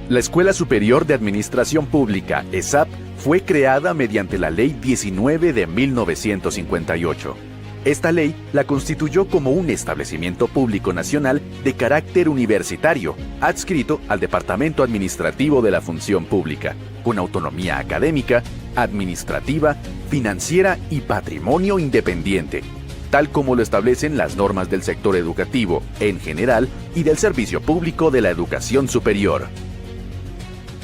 La Escuela Superior de Administración Pública, ESAP, fue creada mediante la Ley 19 de 1958. Esta ley la constituyó como un establecimiento público nacional de carácter universitario, adscrito al Departamento Administrativo de la Función Pública, con autonomía académica, administrativa, financiera y patrimonio independiente, tal como lo establecen las normas del sector educativo en general y del servicio público de la educación superior.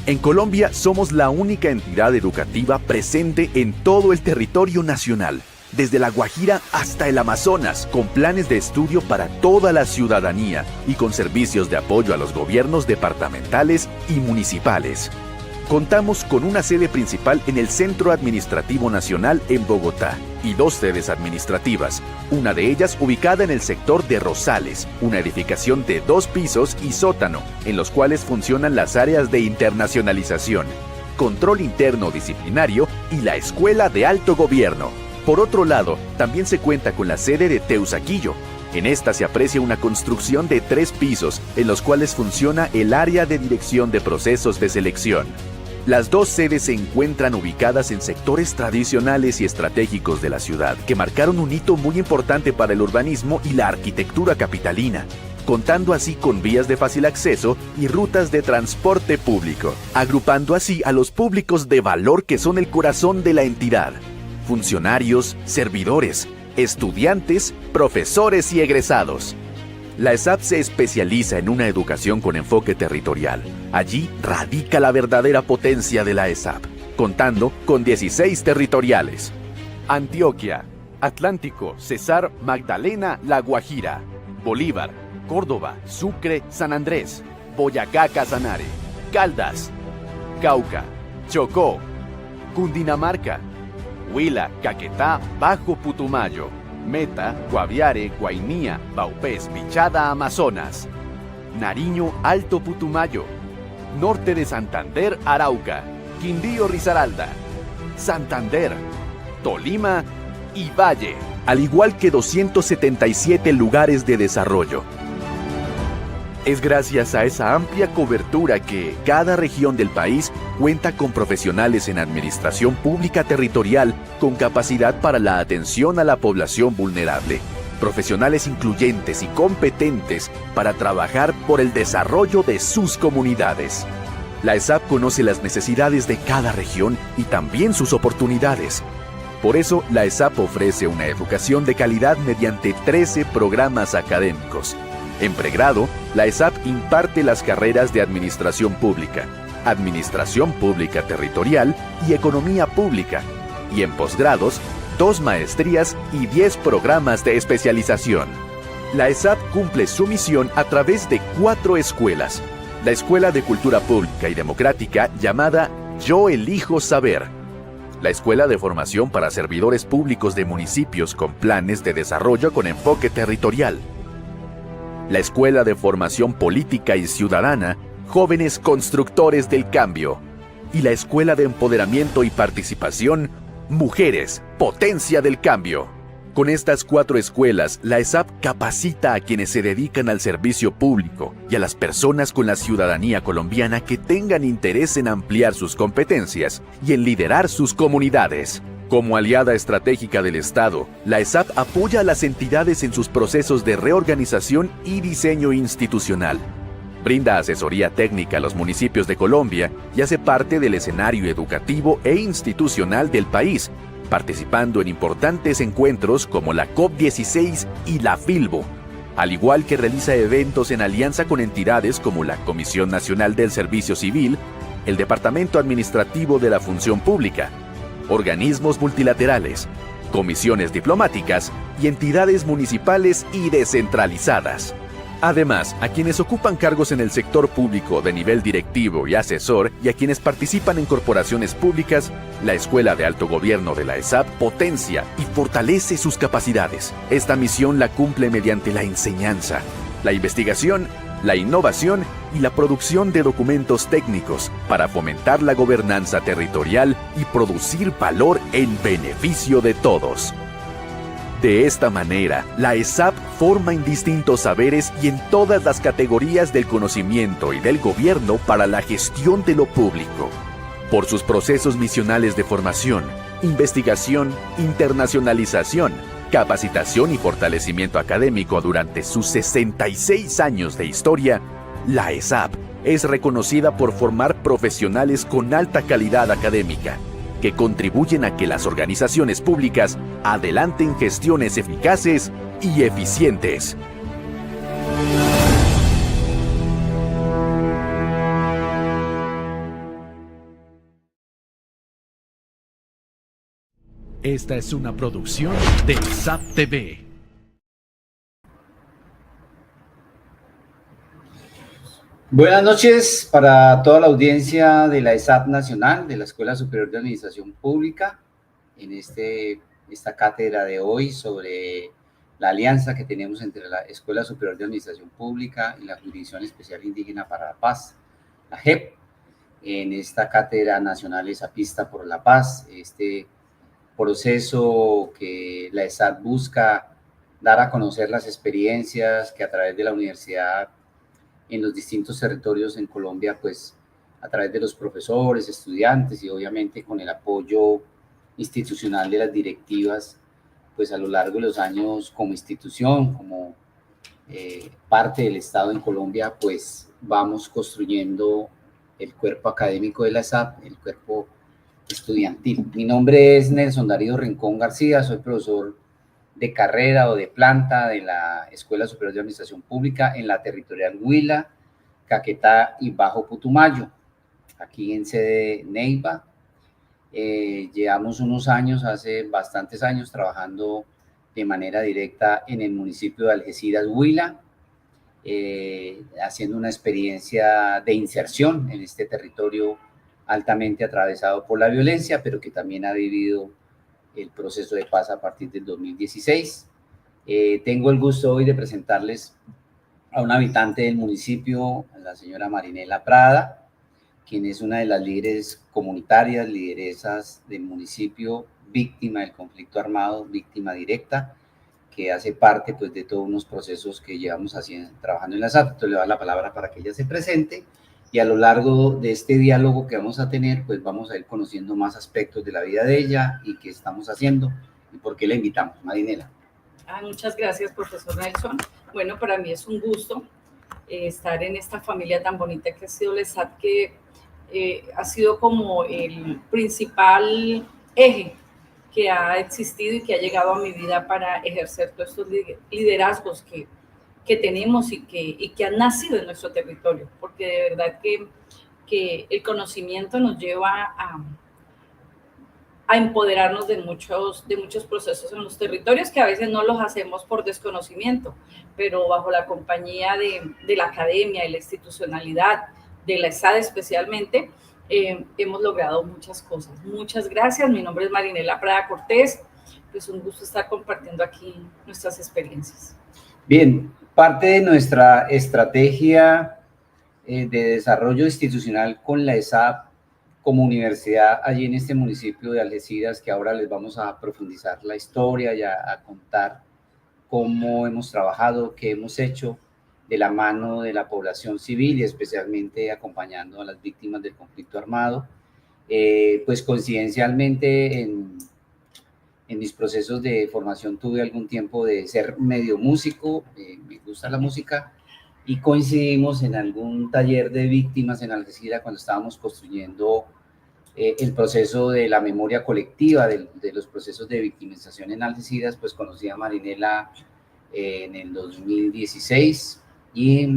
En Colombia somos la única entidad educativa presente en todo el territorio nacional, desde La Guajira hasta el Amazonas, con planes de estudio para toda la ciudadanía y con servicios de apoyo a los gobiernos departamentales y municipales. Contamos con una sede principal en el Centro Administrativo Nacional en Bogotá y 2 sedes administrativas, una de ellas ubicada en el sector de Rosales, una edificación de 2 pisos y sótano, en los cuales funcionan las áreas de internacionalización, control interno disciplinario y la Escuela de Alto Gobierno. Por otro lado, también se cuenta con la sede de Teusaquillo. En esta se aprecia una construcción de 3 pisos, en los cuales funciona el área de dirección de procesos de selección. Las 2 sedes se encuentran ubicadas en sectores tradicionales y estratégicos de la ciudad, que marcaron un hito muy importante para el urbanismo y la arquitectura capitalina, contando así con vías de fácil acceso y rutas de transporte público, agrupando así a los públicos de valor que son el corazón de la entidad: funcionarios, servidores, estudiantes, profesores y egresados. La ESAP se especializa en una educación con enfoque territorial. Allí radica la verdadera potencia de la ESAP, contando con 16 territoriales: Antioquia, Atlántico, Cesar, Magdalena, La Guajira, Bolívar, Córdoba, Sucre, San Andrés, Boyacá, Casanare, Caldas, Cauca, Chocó, Cundinamarca, Huila, Caquetá, Bajo Putumayo, Meta, Guaviare, Guainía, Vaupés, Vichada, Amazonas, Nariño, Alto Putumayo, Norte de Santander, Arauca, Quindío, Risaralda, Santander, Tolima y Valle, al igual que 277 lugares de desarrollo. Es gracias a esa amplia cobertura que cada región del país cuenta con profesionales en administración pública territorial con capacidad para la atención a la población vulnerable, profesionales incluyentes y competentes para trabajar por el desarrollo de sus comunidades. La ESAP conoce las necesidades de cada región y también sus oportunidades. Por eso, la ESAP ofrece una educación de calidad mediante 13 programas académicos. En pregrado, la ESAP imparte las carreras de Administración Pública, Administración Pública Territorial y Economía Pública, y en posgrados, 2 maestrías y 10 programas de especialización. La ESAP cumple su misión a través de 4 escuelas: la Escuela de Cultura Pública y Democrática llamada Yo Elijo Saber, la Escuela de Formación para Servidores Públicos de Municipios con Planes de Desarrollo con Enfoque Territorial, la Escuela de Formación Política y Ciudadana, Jóvenes Constructores del Cambio, y la Escuela de Empoderamiento y Participación, Mujeres, Potencia del Cambio. Con estas 4 escuelas, la ESAP capacita a quienes se dedican al servicio público y a las personas con la ciudadanía colombiana que tengan interés en ampliar sus competencias y en liderar sus comunidades. Como aliada estratégica del Estado, la ESAP apoya a las entidades en sus procesos de reorganización y diseño institucional. Brinda asesoría técnica a los municipios de Colombia y hace parte del escenario educativo e institucional del país, participando en importantes encuentros como la COP16 y la FILBO, al igual que realiza eventos en alianza con entidades como la Comisión Nacional del Servicio Civil, el Departamento Administrativo de la Función Pública, organismos multilaterales, comisiones diplomáticas y entidades municipales y descentralizadas. Además, a quienes ocupan cargos en el sector público de nivel directivo y asesor y a quienes participan en corporaciones públicas, la Escuela de Alto Gobierno de la ESAP potencia y fortalece sus capacidades. Esta misión la cumple mediante la enseñanza, la investigación, la innovación y la producción de documentos técnicos para fomentar la gobernanza territorial y producir valor en beneficio de todos. De esta manera, la ESAP forma en distintos saberes y en todas las categorías del conocimiento y del gobierno para la gestión de lo público. Por sus procesos misionales de formación, investigación, internacionalización, capacitación y fortalecimiento académico durante sus 66 años de historia, la ESAP es reconocida por formar profesionales con alta calidad académica, que contribuyen a que las organizaciones públicas adelanten gestiones eficaces y eficientes. Esta es una producción de ESAP TV. Buenas noches para toda la audiencia de la ESAP Nacional, de la Escuela Superior de Administración Pública, en esta cátedra de hoy sobre la alianza que tenemos entre la Escuela Superior de Administración Pública y la Jurisdicción Especial Indígena para la Paz, la JEP, en esta cátedra nacional ESAPista por la Paz, este proceso que la ESAP busca dar a conocer las experiencias que a través de la universidad en los distintos territorios en Colombia, pues a través de los profesores, estudiantes y obviamente con el apoyo institucional de las directivas, pues a lo largo de los años como institución, como parte del Estado en Colombia, pues vamos construyendo el cuerpo académico de la ESAP, el cuerpo estudiantil. Mi nombre es Nelson Darío Rincón García, soy profesor de carrera o de planta de la Escuela Superior de Administración Pública en la territorial Huila, Caquetá y Bajo Putumayo, aquí en sede Neiva. Llevamos unos años, hace bastantes años, trabajando de manera directa en el municipio de Algeciras, Huila, haciendo una experiencia de inserción en este territorio altamente atravesado por la violencia, pero que también ha vivido el proceso de paz a partir del 2016. Tengo el gusto hoy de presentarles a una habitante del municipio, a la señora Marinela Prada, quien es una de las líderes comunitarias, lideresas del municipio, víctima del conflicto armado, víctima directa, que hace parte pues, de todos unos procesos que llevamos trabajando en la SAT. Entonces le doy la palabra para que ella se presente y a lo largo de este diálogo que vamos a tener, pues vamos a ir conociendo más aspectos de la vida de ella y qué estamos haciendo y por qué la invitamos. Marinela. Muchas gracias, profesor Nelson. Bueno, para mí es un gusto estar en esta familia tan bonita que ha sido la ESAP, que ha sido como el principal eje que ha existido y que ha llegado a mi vida para ejercer todos estos liderazgos que tenemos y que han nacido en nuestro territorio, porque de verdad que el conocimiento nos lleva a empoderarnos de muchos procesos en los territorios que a veces no los hacemos por desconocimiento, pero bajo la compañía de la academia, de la institucionalidad, de la ESAD especialmente, hemos logrado muchas cosas. Muchas gracias. Mi nombre es Marinela Prada Cortés. Pues un gusto estar compartiendo aquí nuestras experiencias. Bien, parte de nuestra estrategia de desarrollo institucional con la ESAP como universidad allí en este municipio de Algeciras, que ahora les vamos a profundizar la historia y a contar cómo hemos trabajado, qué hemos hecho de la mano de la población civil y especialmente acompañando a las víctimas del conflicto armado. Pues coincidencialmente en mis procesos de formación tuve algún tiempo de ser medio músico, me gusta la música, y coincidimos en algún taller de víctimas en Algeciras cuando estábamos construyendo el proceso de la memoria colectiva de los procesos de victimización en Algeciras. Pues conocí a Marinela en el 2016 y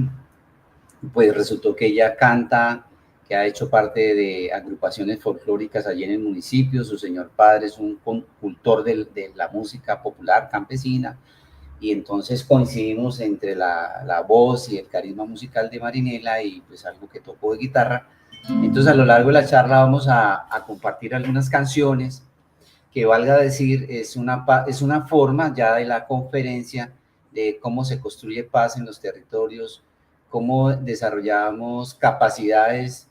pues resultó que ella canta, que ha hecho parte de agrupaciones folclóricas allí en el municipio. Su señor padre es un cultor de la música popular campesina, y entonces coincidimos entre la voz y el carisma musical de Marinela y pues algo que tocó de guitarra. Entonces a lo largo de la charla vamos a compartir algunas canciones que, valga decir, es una forma ya de la conferencia de cómo se construye paz en los territorios, cómo desarrollamos capacidades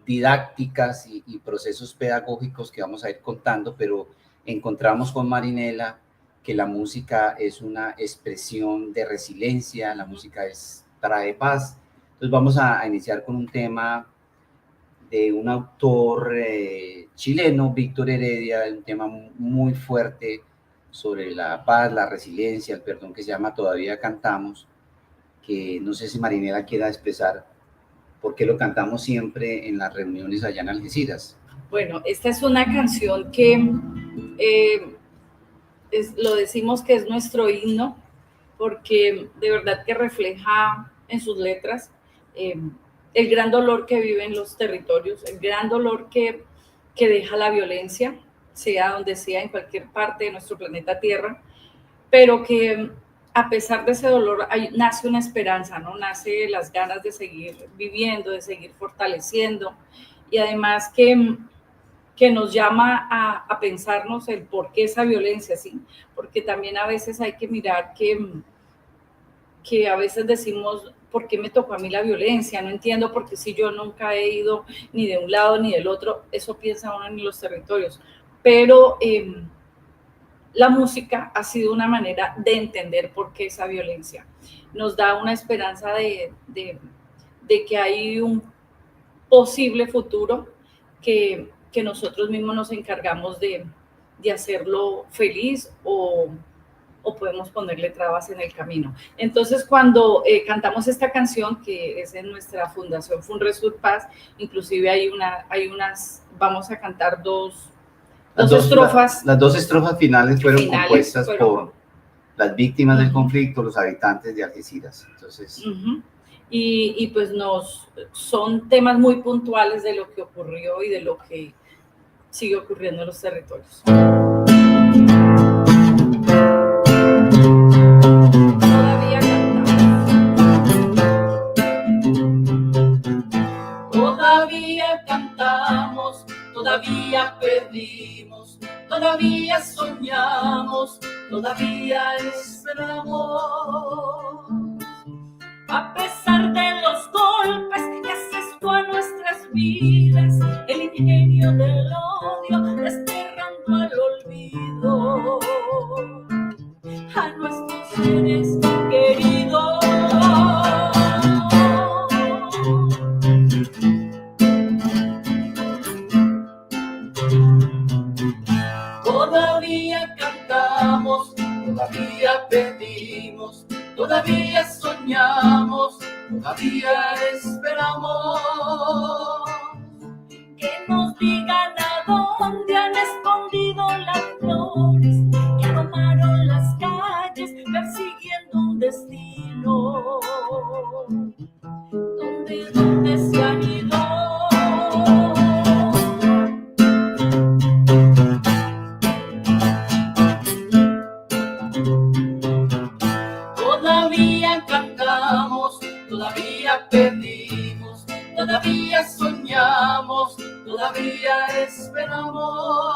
didácticas y procesos pedagógicos que vamos a ir contando, pero encontramos con Marinela que la música es una expresión de resiliencia, la música trae paz. Entonces vamos a iniciar con un tema de un autor chileno, Víctor Heredia, un tema muy fuerte sobre la paz, la resiliencia, el perdón, que se llama Todavía Cantamos, que no sé si Marinela quiera expresar por qué lo cantamos siempre en las reuniones allá en Algeciras. Bueno, esta es una canción que lo decimos que es nuestro himno, porque de verdad que refleja en sus letras el gran dolor que viven los territorios, el gran dolor que deja la violencia, sea donde sea, en cualquier parte de nuestro planeta Tierra, pero que a pesar de ese dolor nace una esperanza, ¿no? Nace las ganas de seguir viviendo, de seguir fortaleciendo, y además que nos llama a pensarnos el por qué esa violencia, ¿sí? Porque también a veces hay que mirar que a veces decimos, ¿por qué me tocó a mí la violencia? No entiendo por qué si yo nunca he ido ni de un lado ni del otro. Eso piensa uno en los territorios. Pero la música ha sido una manera de entender por qué esa violencia. Nos da una esperanza de que hay un posible futuro que nosotros mismos nos encargamos de hacerlo feliz o podemos ponerle trabas en el camino. Entonces, cuando cantamos esta canción, que es en nuestra fundación Funresur Paz, inclusive hay unas, vamos a cantar dos estrofas. Las dos estrofas finales fueron compuestas por las víctimas del conflicto, los habitantes de Algeciras. Entonces, y pues son temas muy puntuales de lo que ocurrió y de lo que sigue ocurriendo en los territorios. Todavía cantamos, todavía pedimos, todavía soñamos, todavía esperamos. A pesar de los golpes que asestó a nuestras vidas, el ingenio del odio desterrando al olvido a nuestros seres queridos. Todavía cantamos, todavía pedimos, todavía soñamos, todavía esperamos. Que nos digan a dónde han escondido las flores que aromaron las calles persiguiendo un destino. ¿Dónde se han ido? Todavía cantamos, todavía pedimos, todavía soñamos, todavía esperamos.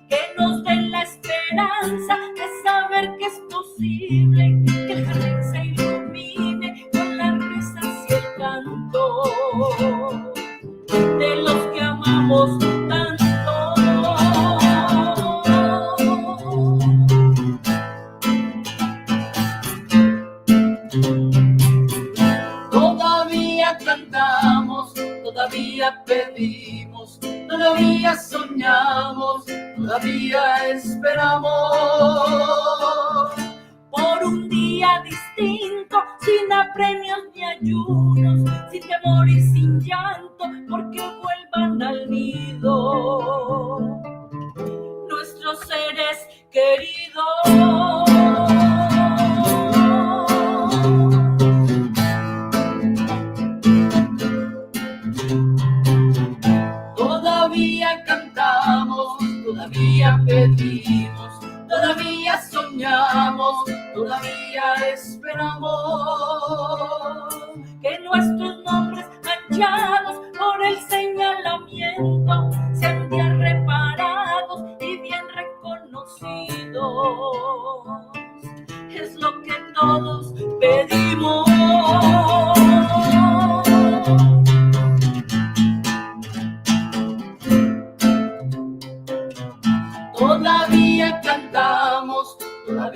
Que nos den la esperanza de saber que es posible que el jardín se ilumine con las risas y el canto de los que amamos tanto. Todavía cantamos, todavía pedimos, todavía soñamos, todavía esperamos. Por un día distinto, sin apremios ni ayunos, sin temor y sin llanto, porque vuelvan al nido nuestros seres queridos. Todavía cantamos, todavía pedimos, todavía soñamos, todavía esperamos. Que nuestros nombres manchados por el señalamiento sean bien reparados y bien reconocidos. Es lo que todos pedimos.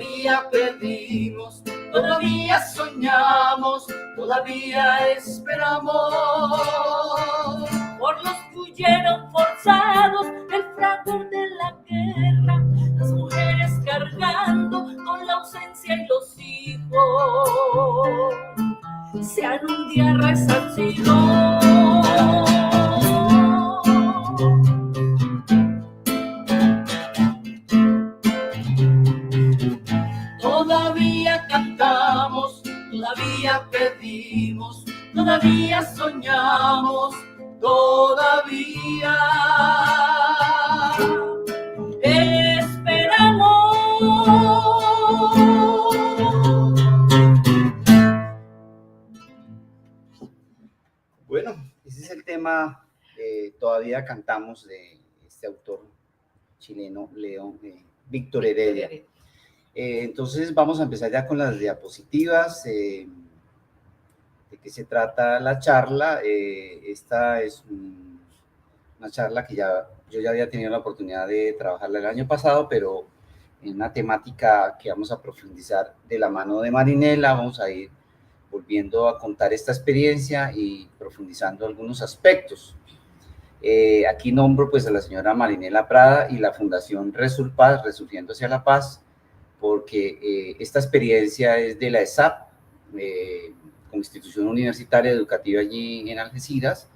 todavía pedimos, todavía soñamos, todavía esperamos. Por los que huyeron forzados del fragor de la guerra, las mujeres cargando con la ausencia y los hijos, sean un día resarcidos. Todavía cantamos, todavía pedimos, todavía soñamos, todavía esperamos. Bueno, ese es el tema Todavía cantamos de este autor chileno, León, Víctor Heredia. Entonces vamos a empezar ya con las diapositivas. ¿De qué se trata la charla? Esta es una charla que yo ya había tenido la oportunidad de trabajarla el año pasado, pero en una temática que vamos a profundizar de la mano de Marinela. Vamos a ir volviendo a contar esta experiencia y profundizando algunos aspectos. Aquí nombro pues a la señora Marinela Prada y la Fundación Resurpaz, Resurgiendo hacia la Paz, porque esta experiencia es de la ESAP, como institución universitaria educativa allí en Algeciras,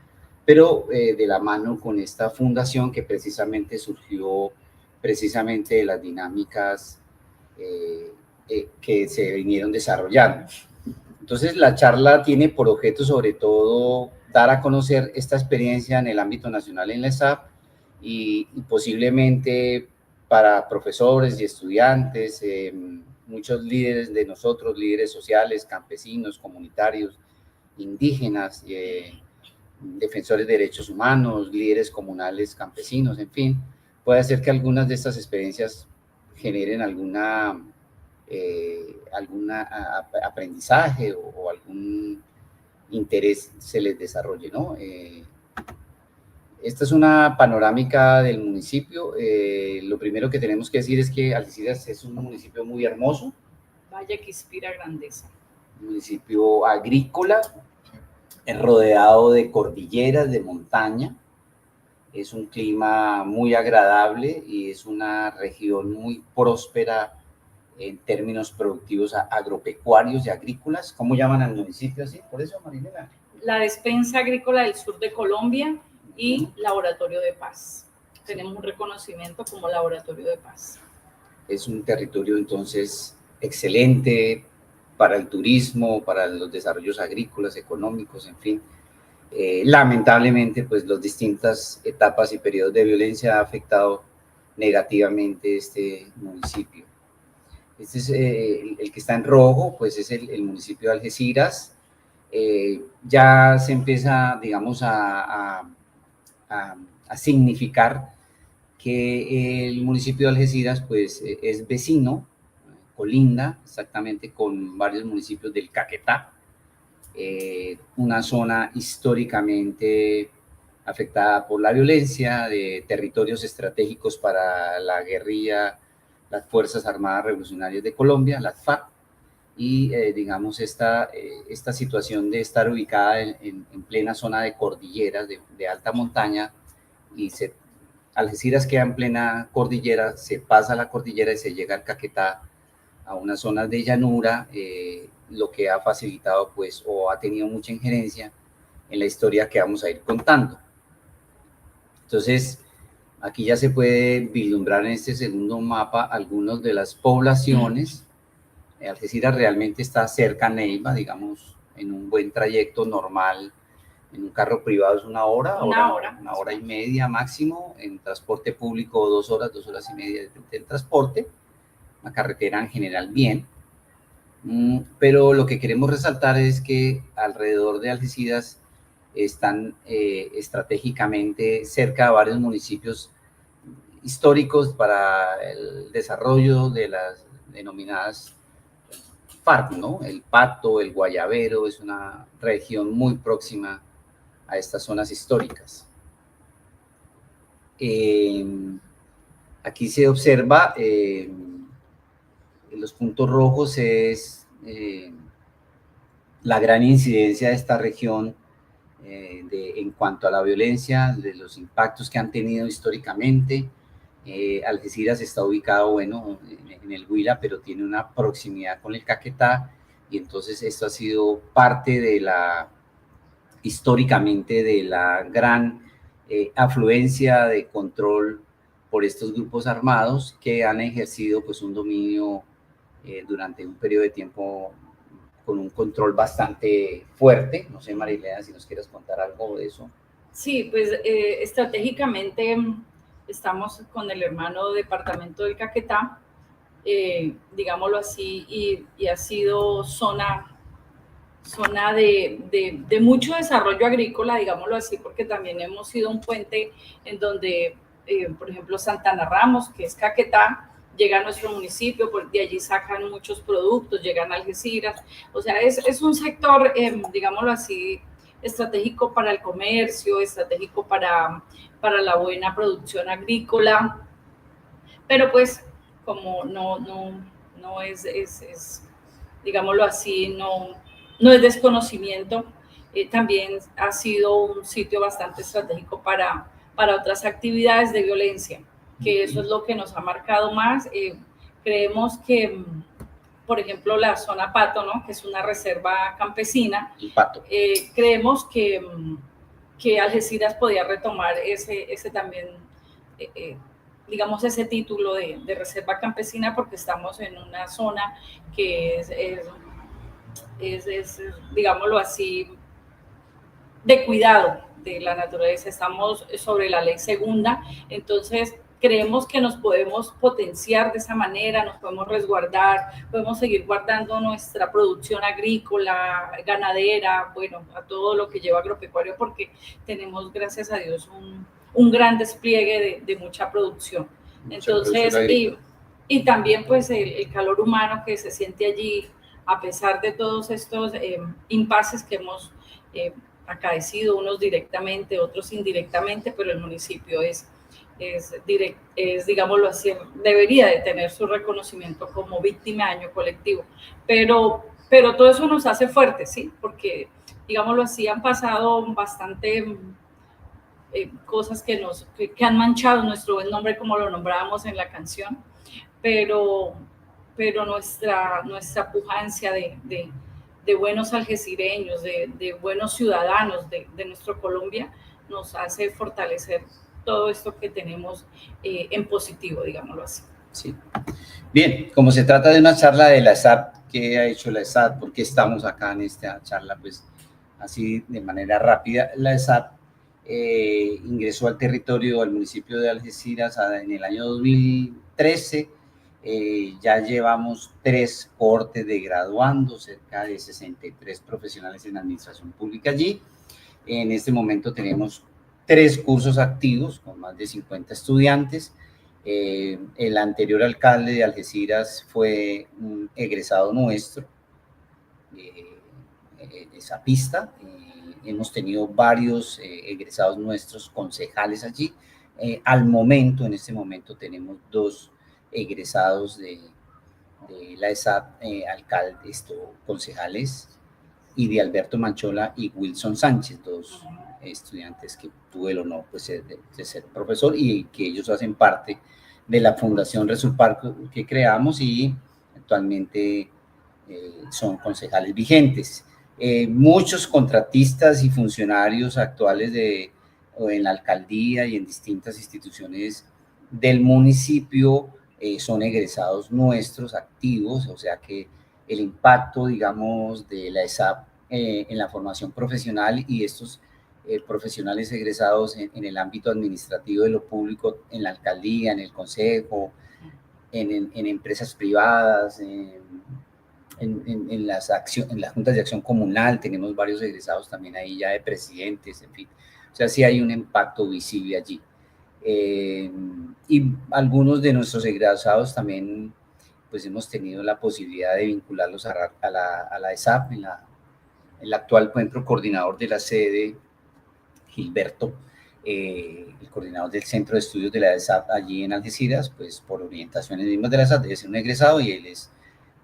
pero de la mano con esta fundación que precisamente surgió precisamente de las dinámicas que se vinieron desarrollando. Entonces la charla tiene por objeto sobre todo dar a conocer esta experiencia en el ámbito nacional en la ESAP y posiblemente para profesores y estudiantes, muchos líderes de nosotros, líderes sociales, campesinos, comunitarios, indígenas, defensores de derechos humanos, líderes comunales, campesinos, en fin, puede ser que algunas de estas experiencias generen alguna aprendizaje o algún interés se les desarrolle, ¿no? Esta es una panorámica del municipio. Lo primero que tenemos que decir es que Algeciras es un municipio muy hermoso. Valle que inspira grandeza. Un municipio agrícola, rodeado de cordilleras, de montaña. Es un clima muy agradable y es una región muy próspera en términos productivos agropecuarios y agrícolas. ¿Cómo llaman al municipio así? Por eso, Marinela. La Despensa Agrícola del Sur de Colombia y Laboratorio de Paz. Tenemos un reconocimiento como Laboratorio de Paz. Es un territorio entonces excelente para el turismo, para los desarrollos agrícolas, económicos, en fin. Lamentablemente, pues las distintas etapas y periodos de violencia han afectado negativamente este municipio. Este es el que está en rojo, pues es el municipio de Algeciras. Ya se empieza, digamos, a significar que el municipio de Algeciras, pues, es vecino, colinda exactamente con varios municipios del Caquetá, una zona históricamente afectada por la violencia, de territorios estratégicos para la guerrilla, las Fuerzas Armadas Revolucionarias de Colombia, las FARC, y digamos esta situación de estar ubicada en plena zona de cordilleras, de alta montaña, y Algeciras queda en plena cordillera, se pasa la cordillera y se llega al Caquetá, a unas zonas de llanura, lo que ha facilitado pues o ha tenido mucha injerencia en la historia que vamos a ir contando. Entonces, aquí ya se puede vislumbrar en este segundo mapa algunas de las poblaciones. Algeciras realmente está cerca a Neiva, digamos, en un buen trayecto normal. En un carro privado es una hora y media máximo. En transporte público 2 horas, 2 horas y media del transporte. La carretera en general bien. Pero lo que queremos resaltar es que alrededor de Algeciras están estratégicamente cerca de varios municipios históricos para el desarrollo de las denominadas FARC, ¿no? El Pato, el Guayabero, es una región muy próxima a estas zonas históricas. Aquí se observa Los puntos rojos es la gran incidencia de esta región en cuanto a la violencia, de los impactos que han tenido históricamente. Algeciras está ubicado, bueno, en el Huila, pero tiene una proximidad con el Caquetá, y entonces esto ha sido parte de históricamente de la gran afluencia de control por estos grupos armados que han ejercido pues un dominio durante un periodo de tiempo con un control bastante fuerte. No sé, Marilena, si nos quieres contar algo de eso. Sí, pues estratégicamente estamos con el hermano departamento del Caquetá, digámoslo así, y ha sido zona de mucho desarrollo agrícola, digámoslo así, porque también hemos sido un puente en donde, por ejemplo, Santana Ramos, que es Caquetá, llega a nuestro municipio, de allí sacan muchos productos, llegan a Algeciras. O sea, es un sector, digámoslo así, estratégico para el comercio, estratégico para la buena producción agrícola, pero pues como no es digámoslo así, no es desconocimiento, también ha sido un sitio bastante estratégico para otras actividades de violencia, que eso es lo que nos ha marcado más. Creemos que, por ejemplo, la zona Pato, ¿no?, que es una reserva campesina, creemos que Algeciras podía retomar ese también, digamos, ese título de reserva campesina, porque estamos en una zona que es, digámoslo así, de cuidado de la naturaleza. Estamos sobre la ley segunda, entonces creemos que nos podemos potenciar de esa manera, nos podemos resguardar, podemos seguir guardando nuestra producción agrícola, ganadera, bueno, a todo lo que lleva agropecuario, porque tenemos, gracias a Dios, un gran despliegue de mucha producción. Entonces, y también pues el calor humano que se siente allí, a pesar de todos estos impases que hemos acaecido, unos directamente, otros indirectamente, pero el municipio es, digámoslo así, debería de tener su reconocimiento como víctima de daño colectivo, pero todo eso nos hace fuertes, ¿sí? Porque, digámoslo así, han pasado bastante cosas que han manchado nuestro buen nombre, como lo nombrábamos en la canción, pero nuestra pujancia de buenos algecireños, de buenos ciudadanos de nuestra Colombia, nos hace fortalecer todo esto que tenemos en positivo, digámoslo así. Sí. Bien, como se trata de una charla de la ESAP, ¿qué ha hecho la ESAP? ¿Por qué estamos acá en esta charla? Pues así de manera rápida, la ESAP ingresó al territorio, al municipio de Algeciras en el año 2013. Ya llevamos 3 cohortes de graduandos, cerca de 63 profesionales en administración pública allí. En este momento tenemos 3 cursos activos con más de 50 estudiantes. El anterior alcalde de Algeciras fue un egresado nuestro, zapista. Hemos tenido varios egresados nuestros, concejales allí. En este momento tenemos 2 egresados de la ESAP, concejales, y de Alberto Manchola y Wilson Sánchez, 2 estudiantes que tuve el honor pues, de ser profesor, y que ellos hacen parte de la Fundación Resulpar que creamos, y actualmente son concejales vigentes. Muchos contratistas y funcionarios actuales en la alcaldía y en distintas instituciones del municipio son egresados nuestros activos, o sea que el impacto, digamos, de la ESAP en la formación profesional y estos profesionales egresados en el ámbito administrativo de lo público, en la alcaldía, en el consejo, en empresas privadas, en las juntas de acción comunal, tenemos varios egresados también ahí ya de presidentes, en fin. O sea, sí hay un impacto visible allí. Y algunos de nuestros egresados también pues hemos tenido la posibilidad de vincularlos a la ESAP, el actual encuentro coordinador de la sede, Gilberto, el coordinador del Centro de Estudios de la ESAP allí en Algeciras, pues por orientaciones mismas de la ESAP debe ser un egresado, y él es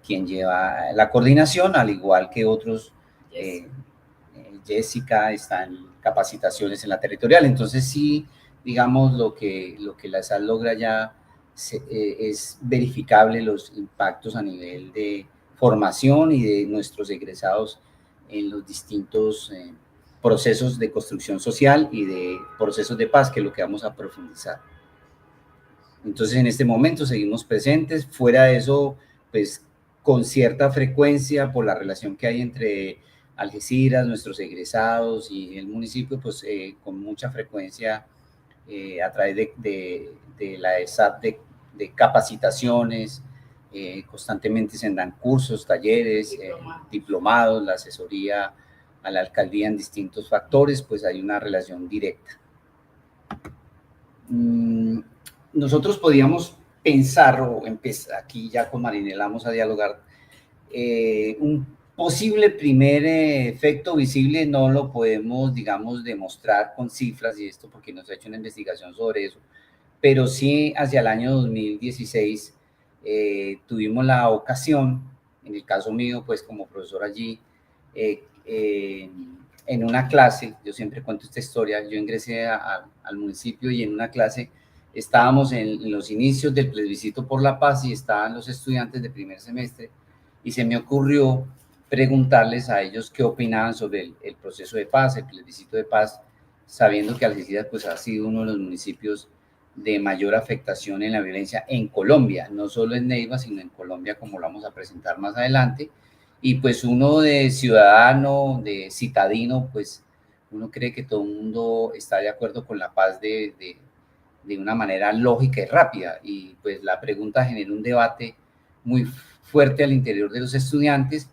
quien lleva la coordinación, al igual que otros. Jessica está en capacitaciones en la territorial. Entonces sí, digamos, lo que la ESAP logra ya es verificable los impactos a nivel de formación y de nuestros egresados en los distintos procesos de construcción social y de procesos de paz, que es lo que vamos a profundizar. Entonces, en este momento seguimos presentes. Fuera de eso, pues con cierta frecuencia, por la relación que hay entre Algeciras, nuestros egresados y el municipio, pues con mucha frecuencia a través de la ESAP de capacitaciones, constantemente se dan cursos, talleres, diplomados, la asesoría a la alcaldía en distintos factores, pues hay una relación directa. Nosotros podíamos pensar, o empezar aquí ya con Marinela vamos a dialogar, un posible primer efecto visible no lo podemos, digamos, demostrar con cifras y esto porque no se ha hecho una investigación sobre eso, pero sí hacia el año 2016 tuvimos la ocasión, en el caso mío, pues como profesor allí, en una clase, yo siempre cuento esta historia, yo ingresé al municipio y en una clase estábamos en los inicios del plebiscito por la paz y estaban los estudiantes de primer semestre y se me ocurrió preguntarles a ellos qué opinaban sobre el proceso de paz, el plebiscito de paz, sabiendo que Algeciras pues, ha sido uno de los municipios de mayor afectación en la violencia en Colombia, no solo en Neiva, sino en Colombia, como lo vamos a presentar más adelante. Y pues uno de ciudadano, de citadino, pues uno cree que todo el mundo está de acuerdo con la paz de una manera lógica y rápida. Y pues la pregunta generó un debate muy fuerte al interior de los estudiantes,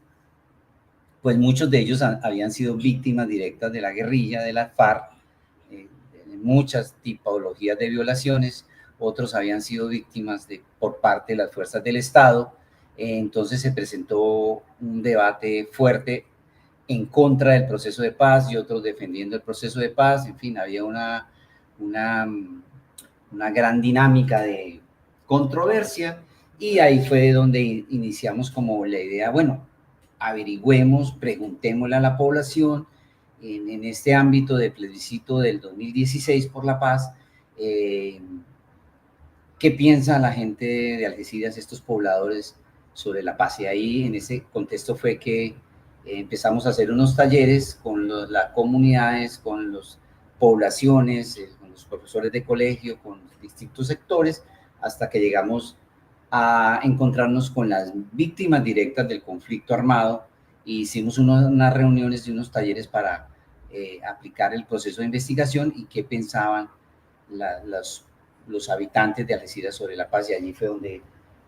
pues muchos de ellos habían sido víctimas directas de la guerrilla, de la FARC, de muchas tipologías de violaciones, otros habían sido víctimas por parte de las fuerzas del Estado. Entonces se presentó un debate fuerte en contra del proceso de paz y otros defendiendo el proceso de paz. En fin, había una gran dinámica de controversia y ahí fue donde iniciamos como la idea, bueno, averigüemos, preguntémosle a la población en este ámbito de plebiscito del 2016 por la paz, ¿qué piensa la gente de Algeciras, estos pobladores, sobre la paz? Y ahí en ese contexto fue que empezamos a hacer unos talleres con las comunidades, con las poblaciones, con los profesores de colegio, con distintos sectores, hasta que llegamos a encontrarnos con las víctimas directas del conflicto armado y hicimos unas reuniones y unos talleres para aplicar el proceso de investigación y qué pensaban los habitantes de Algeciras sobre la paz, y allí fue donde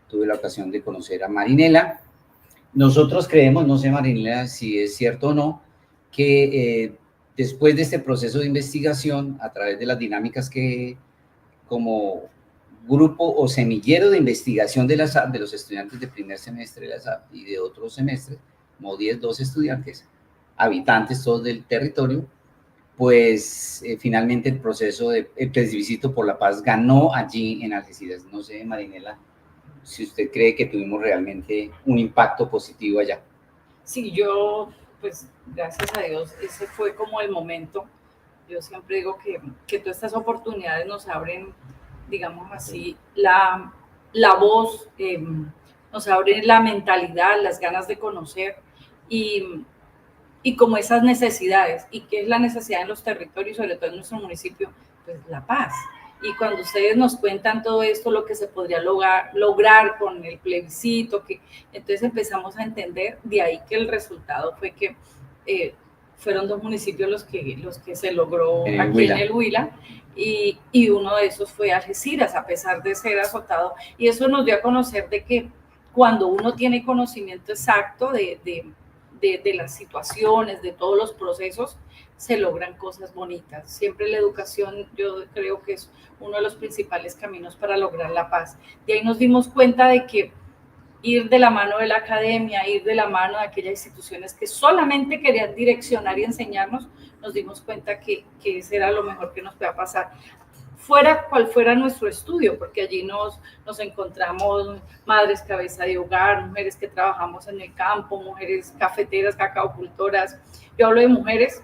tuve la ocasión de conocer a Marinela. Nosotros creemos, no sé Marinela si es cierto o no, que después de este proceso de investigación, a través de las dinámicas que como grupo o semillero de investigación de la SAP, de los estudiantes de primer semestre de la SAP y de otros semestres, como 10, 12 estudiantes, habitantes todos del territorio, pues finalmente el proceso de plebiscito por la paz ganó allí en Algeciras. No sé, Marinela, si usted cree que tuvimos realmente un impacto positivo allá. Sí, yo, pues gracias a Dios, ese fue como el momento. Yo siempre digo que todas estas oportunidades nos abren, digamos así, la voz, nos abren la mentalidad, las ganas de conocer y como esas necesidades. ¿Y qué es la necesidad en los territorios, sobre todo en nuestro municipio? Pues la paz. Y cuando ustedes nos cuentan todo esto, lo que se podría lograr con el plebiscito, entonces empezamos a entender, de ahí que el resultado fue que fueron 2 municipios los que se logró aquí en el Huila, y uno de esos fue Algeciras, a pesar de ser azotado. Y eso nos dio a conocer de que cuando uno tiene conocimiento exacto de las situaciones, de todos los procesos, se logran cosas bonitas. Siempre la educación, yo creo que es uno de los principales caminos para lograr la paz. De ahí nos dimos cuenta de que ir de la mano de la academia, ir de la mano de aquellas instituciones que solamente querían direccionar y enseñarnos, nos dimos cuenta que ese era lo mejor que nos podía pasar. fuera cual fuera nuestro estudio, porque allí nos encontramos madres cabeza de hogar, mujeres que trabajamos en el campo, mujeres cafeteras, cacaocultoras. Yo hablo de mujeres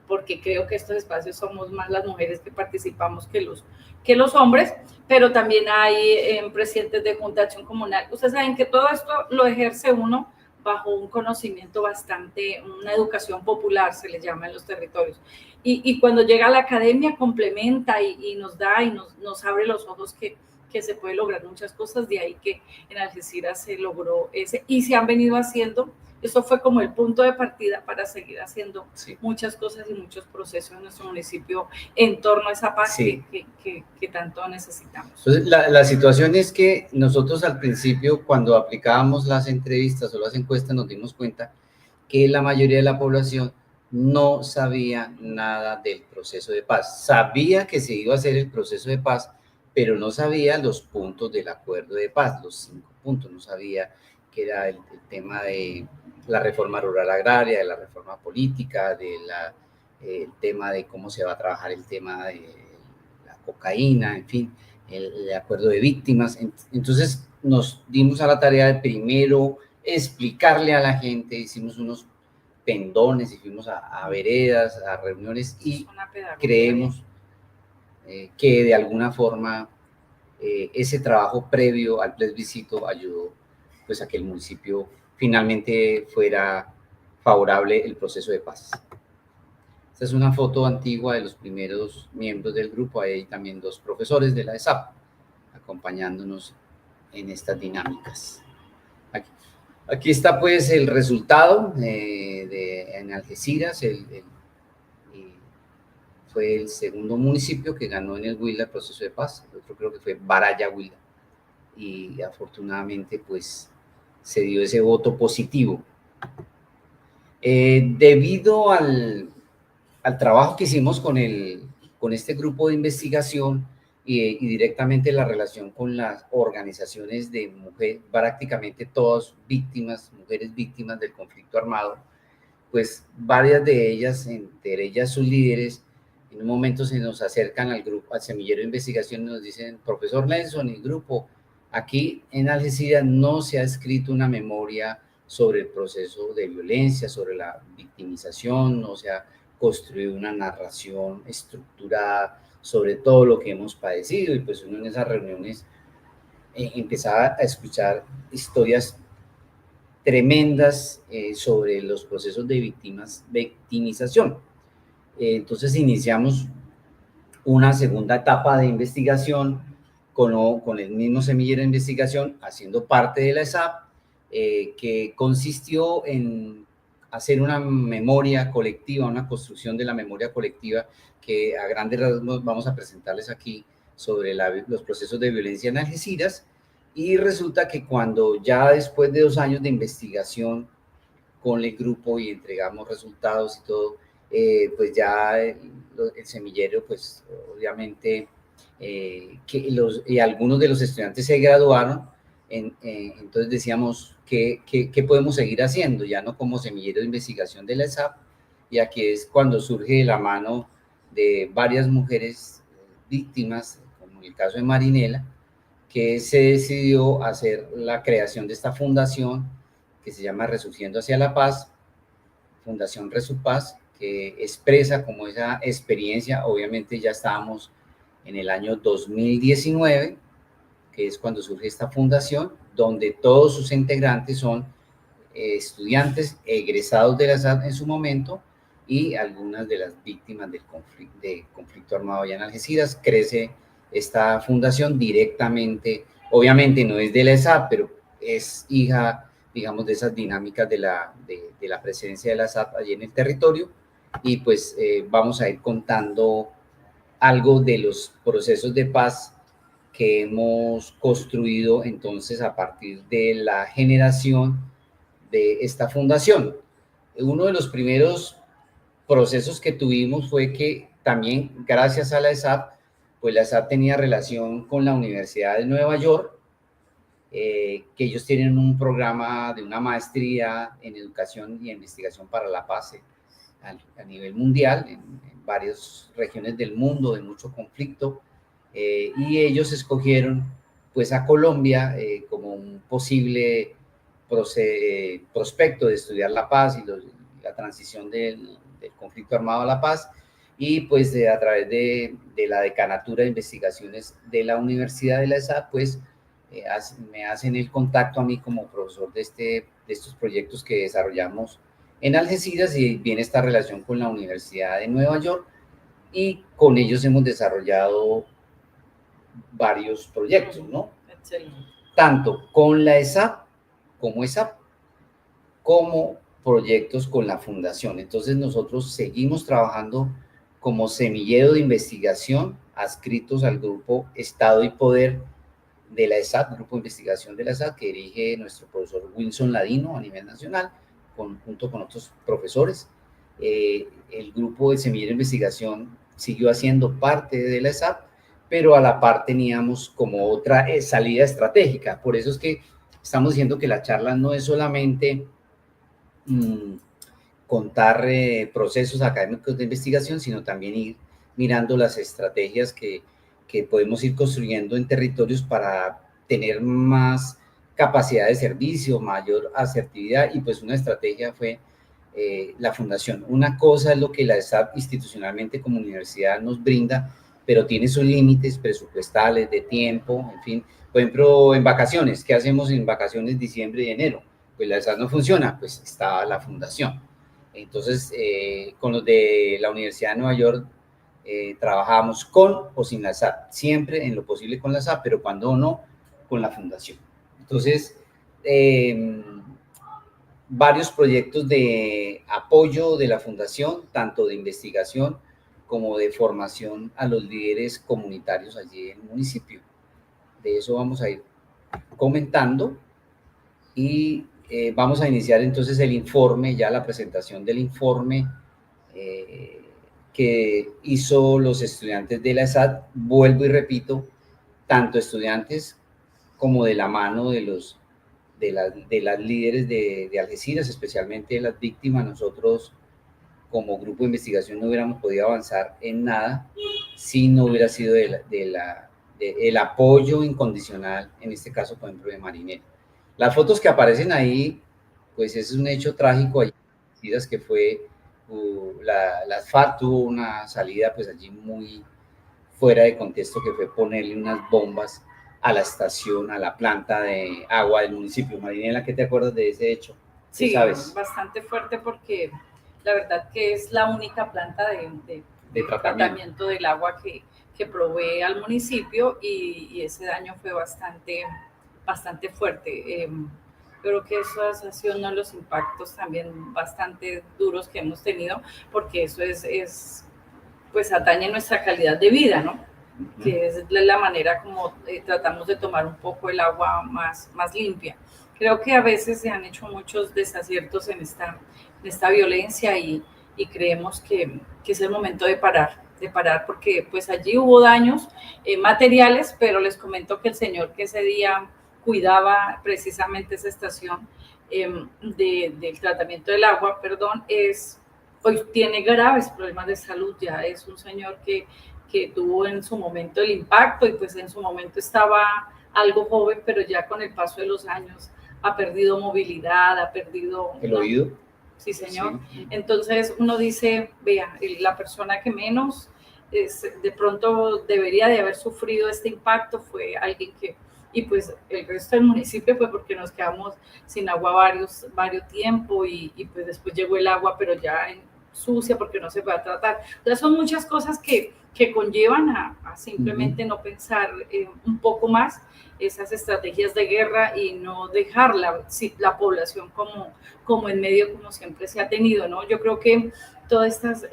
porque creo que estos espacios somos más las mujeres que participamos que los hombres, pero también hay presidentes de Junta de Acción Comunal. Ustedes saben que todo esto lo ejerce uno bajo un conocimiento bastante, una educación popular, se le llama en los territorios. Y cuando llega a la academia complementa y nos da y nos abre los ojos que se puede lograr muchas cosas, de ahí que en Algeciras se logró ese, y se han venido haciendo. Eso fue como el punto de partida para seguir haciendo muchas cosas y muchos procesos en nuestro municipio en torno a esa paz que tanto necesitamos. Entonces, la situación es que nosotros al principio, cuando aplicábamos las entrevistas o las encuestas, nos dimos cuenta que la mayoría de la población no sabía nada del proceso de paz. Sabía que se iba a hacer el proceso de paz, pero no sabía los puntos del acuerdo de paz, los 5 puntos, no sabía que era el tema de la reforma rural agraria, de la reforma política, el tema de cómo se va a trabajar el tema de la cocaína, en fin, el acuerdo de víctimas. Entonces nos dimos a la tarea de primero explicarle a la gente, hicimos unos pendones y fuimos a veredas, a reuniones, y creemos que de alguna forma ese trabajo previo al plebiscito ayudó pues a que el municipio finalmente fuera favorable el proceso de paz. Esta es una foto antigua de los primeros miembros del grupo. Hay también 2 profesores de la ESAP acompañándonos en estas dinámicas. Aquí está pues el resultado en Algeciras. Fue el segundo municipio que ganó en el Huila el proceso de paz. El otro creo que fue Baraya Huila. Y afortunadamente pues se dio ese voto positivo. Debido al trabajo que hicimos con este grupo de investigación y directamente la relación con las organizaciones de mujeres, prácticamente todas víctimas, mujeres víctimas del conflicto armado, pues varias de ellas, entre ellas sus líderes, en un momento se nos acercan al grupo, al semillero de investigación, y nos dicen: profesor Nelson y grupo, aquí en Algeciras no se ha escrito una memoria sobre el proceso de violencia, sobre la victimización, no se ha construido una narración estructurada sobre todo lo que hemos padecido. Y pues uno en esas reuniones empezaba a escuchar historias tremendas sobre los procesos de victimización. Entonces iniciamos una segunda etapa de investigación con el mismo semillero de investigación, haciendo parte de la ESAP, que consistió en hacer una memoria colectiva, una construcción de la memoria colectiva que a grandes rasgos vamos a presentarles aquí sobre los procesos de violencia en Algeciras. Y resulta que cuando ya después de 2 años de investigación con el grupo y entregamos resultados y todo, pues ya el semillero, pues obviamente y algunos de los estudiantes se graduaron, entonces decíamos, ¿qué podemos seguir haciendo? Ya no como semillero de investigación de la ESAP, y aquí es cuando surge de la mano de varias mujeres víctimas, como el caso de Marinela, que se decidió hacer la creación de esta fundación que se llama Resurgiendo hacia la Paz, Fundación Resupaz, que expresa como esa experiencia. Obviamente ya estábamos en el año 2019, que es cuando surge esta fundación, donde todos sus integrantes son estudiantes egresados de la SAT en su momento y algunas de las víctimas del conflicto armado allá en Algeciras. Crece esta fundación directamente, obviamente no es de la ESAP, pero es hija, digamos, de esas dinámicas de la presencia de la SAP allí en el territorio. Y pues vamos a ir contando algo de los procesos de paz que hemos construido entonces a partir de la generación de esta fundación. Uno de los primeros procesos que tuvimos fue que también gracias a la ESAP, pues la ESAP tenía relación con la Universidad de Nueva York, que ellos tienen un programa de una maestría en educación y investigación para la paz a nivel mundial, en varias regiones del mundo de mucho conflicto, y ellos escogieron pues a Colombia como un posible prospecto de estudiar la paz y la transición del conflicto armado a la paz, y pues a través de la Decanatura de Investigaciones de la Universidad de la ESAP, pues me hacen el contacto a mí como profesor de estos proyectos que desarrollamos en Algeciras, y viene esta relación con la Universidad de Nueva York, y con ellos hemos desarrollado varios proyectos, ¿no? Excelente. Tanto con la ESAP, como proyectos con la Fundación. Entonces nosotros seguimos trabajando como semillero de investigación adscritos al grupo Estado y Poder de la ESAP, grupo de investigación de la ESAP, que dirige nuestro profesor Wilson Ladino a nivel nacional, junto con otros profesores. El grupo de semillero de investigación siguió haciendo parte de la ESAP, pero a la par teníamos como otra salida estratégica. Por eso es que estamos diciendo que la charla no es solamente contar procesos académicos de investigación, sino también ir mirando las estrategias que podemos ir construyendo en territorios para tener más capacidad de servicio, mayor asertividad, y pues una estrategia fue la fundación. Una cosa es lo que la ESAP institucionalmente como universidad nos brinda, pero tiene sus límites presupuestales, de tiempo, en fin. Por ejemplo, en vacaciones, ¿qué hacemos en vacaciones diciembre y enero? Pues la ESAP no funciona, pues está la fundación. Entonces, con los de la Universidad de Nueva York, trabajamos con o sin la ESAP, siempre en lo posible con la ESAP, pero cuando no, con la fundación. Entonces, varios proyectos de apoyo de la fundación, tanto de investigación como de formación a los líderes comunitarios allí en el municipio. De eso vamos a ir comentando, y vamos a iniciar entonces el informe, ya la presentación del informe que hizo los estudiantes de la ESAT. Vuelvo y repito, tanto estudiantes como de la mano de las líderes de Algeciras, especialmente de las víctimas. Nosotros como grupo de investigación no hubiéramos podido avanzar en nada si no hubiera sido el apoyo incondicional, en este caso, por ejemplo, de Marinero. Las fotos que aparecen ahí, pues es un hecho trágico allí, que fue las FARC tuvo una salida pues allí muy fuera de contexto, que fue ponerle unas bombas a la estación, a la planta de agua del municipio. Marinela, ¿qué te acuerdas de ese hecho? Sí, ¿sabes? Bastante fuerte, porque la verdad que es la única planta de tratamiento del agua que provee al municipio, y ese daño fue bastante fuerte. Creo que eso ha sido uno de los impactos también bastante duros que hemos tenido, porque eso pues atañe nuestra calidad de vida, ¿no? Uh-huh. Que es la manera como tratamos de tomar un poco el agua más limpia. Creo que a veces se han hecho muchos desaciertos en esta violencia, y creemos que es el momento de parar, porque pues allí hubo daños materiales, pero les comento que el señor que ese día cuidaba precisamente esa estación del tratamiento del agua, hoy tiene graves problemas de salud. Ya es un señor que tuvo en su momento el impacto, y pues en su momento estaba algo joven, pero ya con el paso de los años ha perdido movilidad, ha perdido... ¿El oído? Sí, señor. Sí. Entonces uno dice, vea, la persona que menos de pronto debería de haber sufrido este impacto fue alguien y pues el resto del municipio fue porque nos quedamos sin agua varios tiempo, y pues después llegó el agua, pero ya sucia, porque no se puede tratar. Entonces son muchas cosas que conllevan a simplemente no pensar un poco más esas estrategias de guerra, y no dejar la población como en medio, como siempre se ha tenido, ¿no? Yo creo que todas estas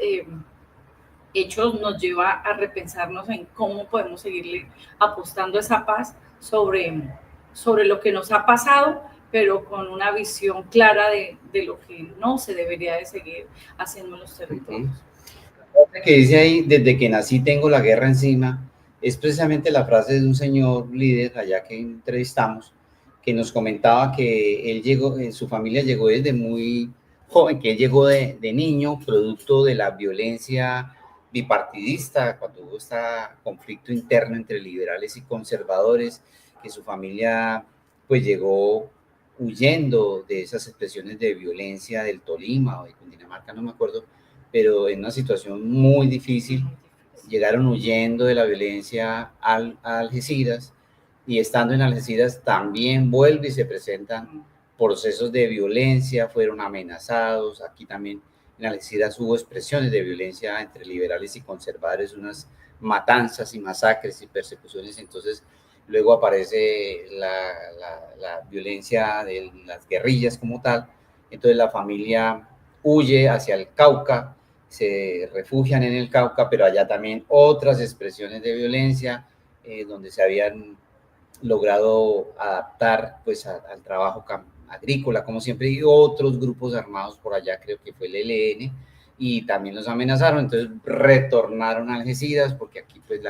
hechos nos lleva a repensarnos en cómo podemos seguirle apostando a esa paz sobre lo que nos ha pasado, pero con una visión clara de lo que no se debería de seguir haciendo en los territorios. Que dice ahí, desde que nací tengo la guerra encima, es precisamente la frase de un señor líder allá que entrevistamos, que nos comentaba que él llegó, su familia llegó desde muy joven, que él llegó de niño, producto de la violencia bipartidista, cuando hubo este conflicto interno entre liberales y conservadores, que su familia pues llegó huyendo de esas expresiones de violencia del Tolima o de Cundinamarca, no me acuerdo, pero en una situación muy difícil, llegaron huyendo de la violencia a Algeciras, y estando en Algeciras también vuelve y se presentan procesos de violencia, fueron amenazados. Aquí también en Algeciras hubo expresiones de violencia entre liberales y conservadores, unas matanzas y masacres y persecuciones. Entonces luego aparece la violencia de las guerrillas como tal. Entonces la familia huye hacia el Cauca, se refugian en el Cauca, pero allá también otras expresiones de violencia, donde se habían logrado adaptar pues al trabajo agrícola, como siempre, y otros grupos armados por allá, creo que fue el ELN, y también los amenazaron. Entonces retornaron a Algeciras, porque aquí pues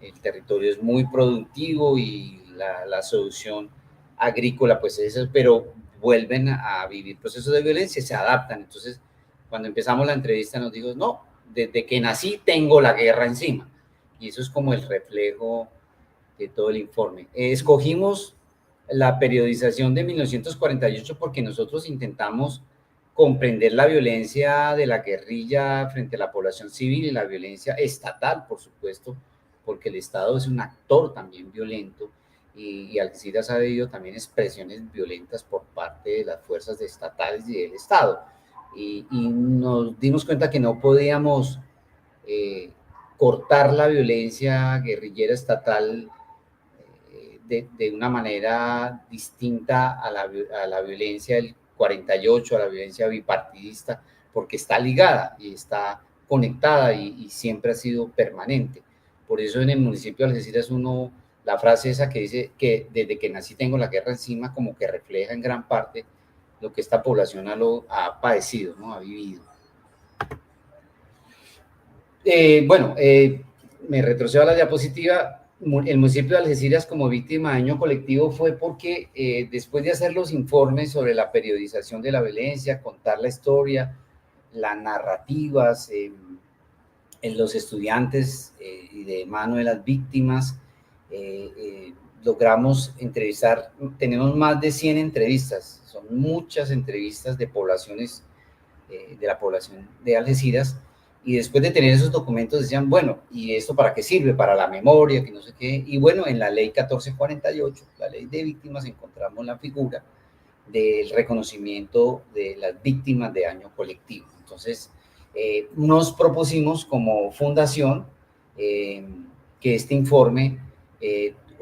el territorio es muy productivo y la solución agrícola pues es eso, pero vuelven a vivir procesos de violencia, se adaptan. Entonces cuando empezamos la entrevista nos dijo, no, desde que nací tengo la guerra encima, y eso es como el reflejo de todo el informe. Escogimos la periodización de 1948 porque nosotros intentamos comprender la violencia de la guerrilla frente a la población civil y la violencia estatal, por supuesto, porque el Estado es un actor también violento, y Algeciras ha habido también expresiones violentas por parte de las fuerzas estatales y del Estado. Y nos dimos cuenta que no podíamos cortar la violencia guerrillera estatal de una manera distinta a la violencia del 48, a la violencia bipartidista, porque está ligada y está conectada y siempre ha sido permanente. Por eso en el municipio de Algeciras la frase esa que dice que desde que nací tengo la guerra encima, como que refleja en gran parte lo que esta población ha padecido, ¿no? Ha vivido. Me retrocedo a la diapositiva. El municipio de Algeciras como víctima de daño colectivo fue porque después de hacer los informes sobre la periodización de la violencia, contar la historia, las narrativas en los estudiantes y de mano de las víctimas, logramos entrevistar, tenemos más de 100 entrevistas, son muchas entrevistas de poblaciones, de la población de Algeciras, y después de tener esos documentos decían, bueno, ¿y esto para qué sirve? Para la memoria, que no sé qué. Y bueno, en la ley 1448, la ley de víctimas, encontramos la figura del reconocimiento de las víctimas de daño colectivo. Entonces, nos propusimos como fundación que este informe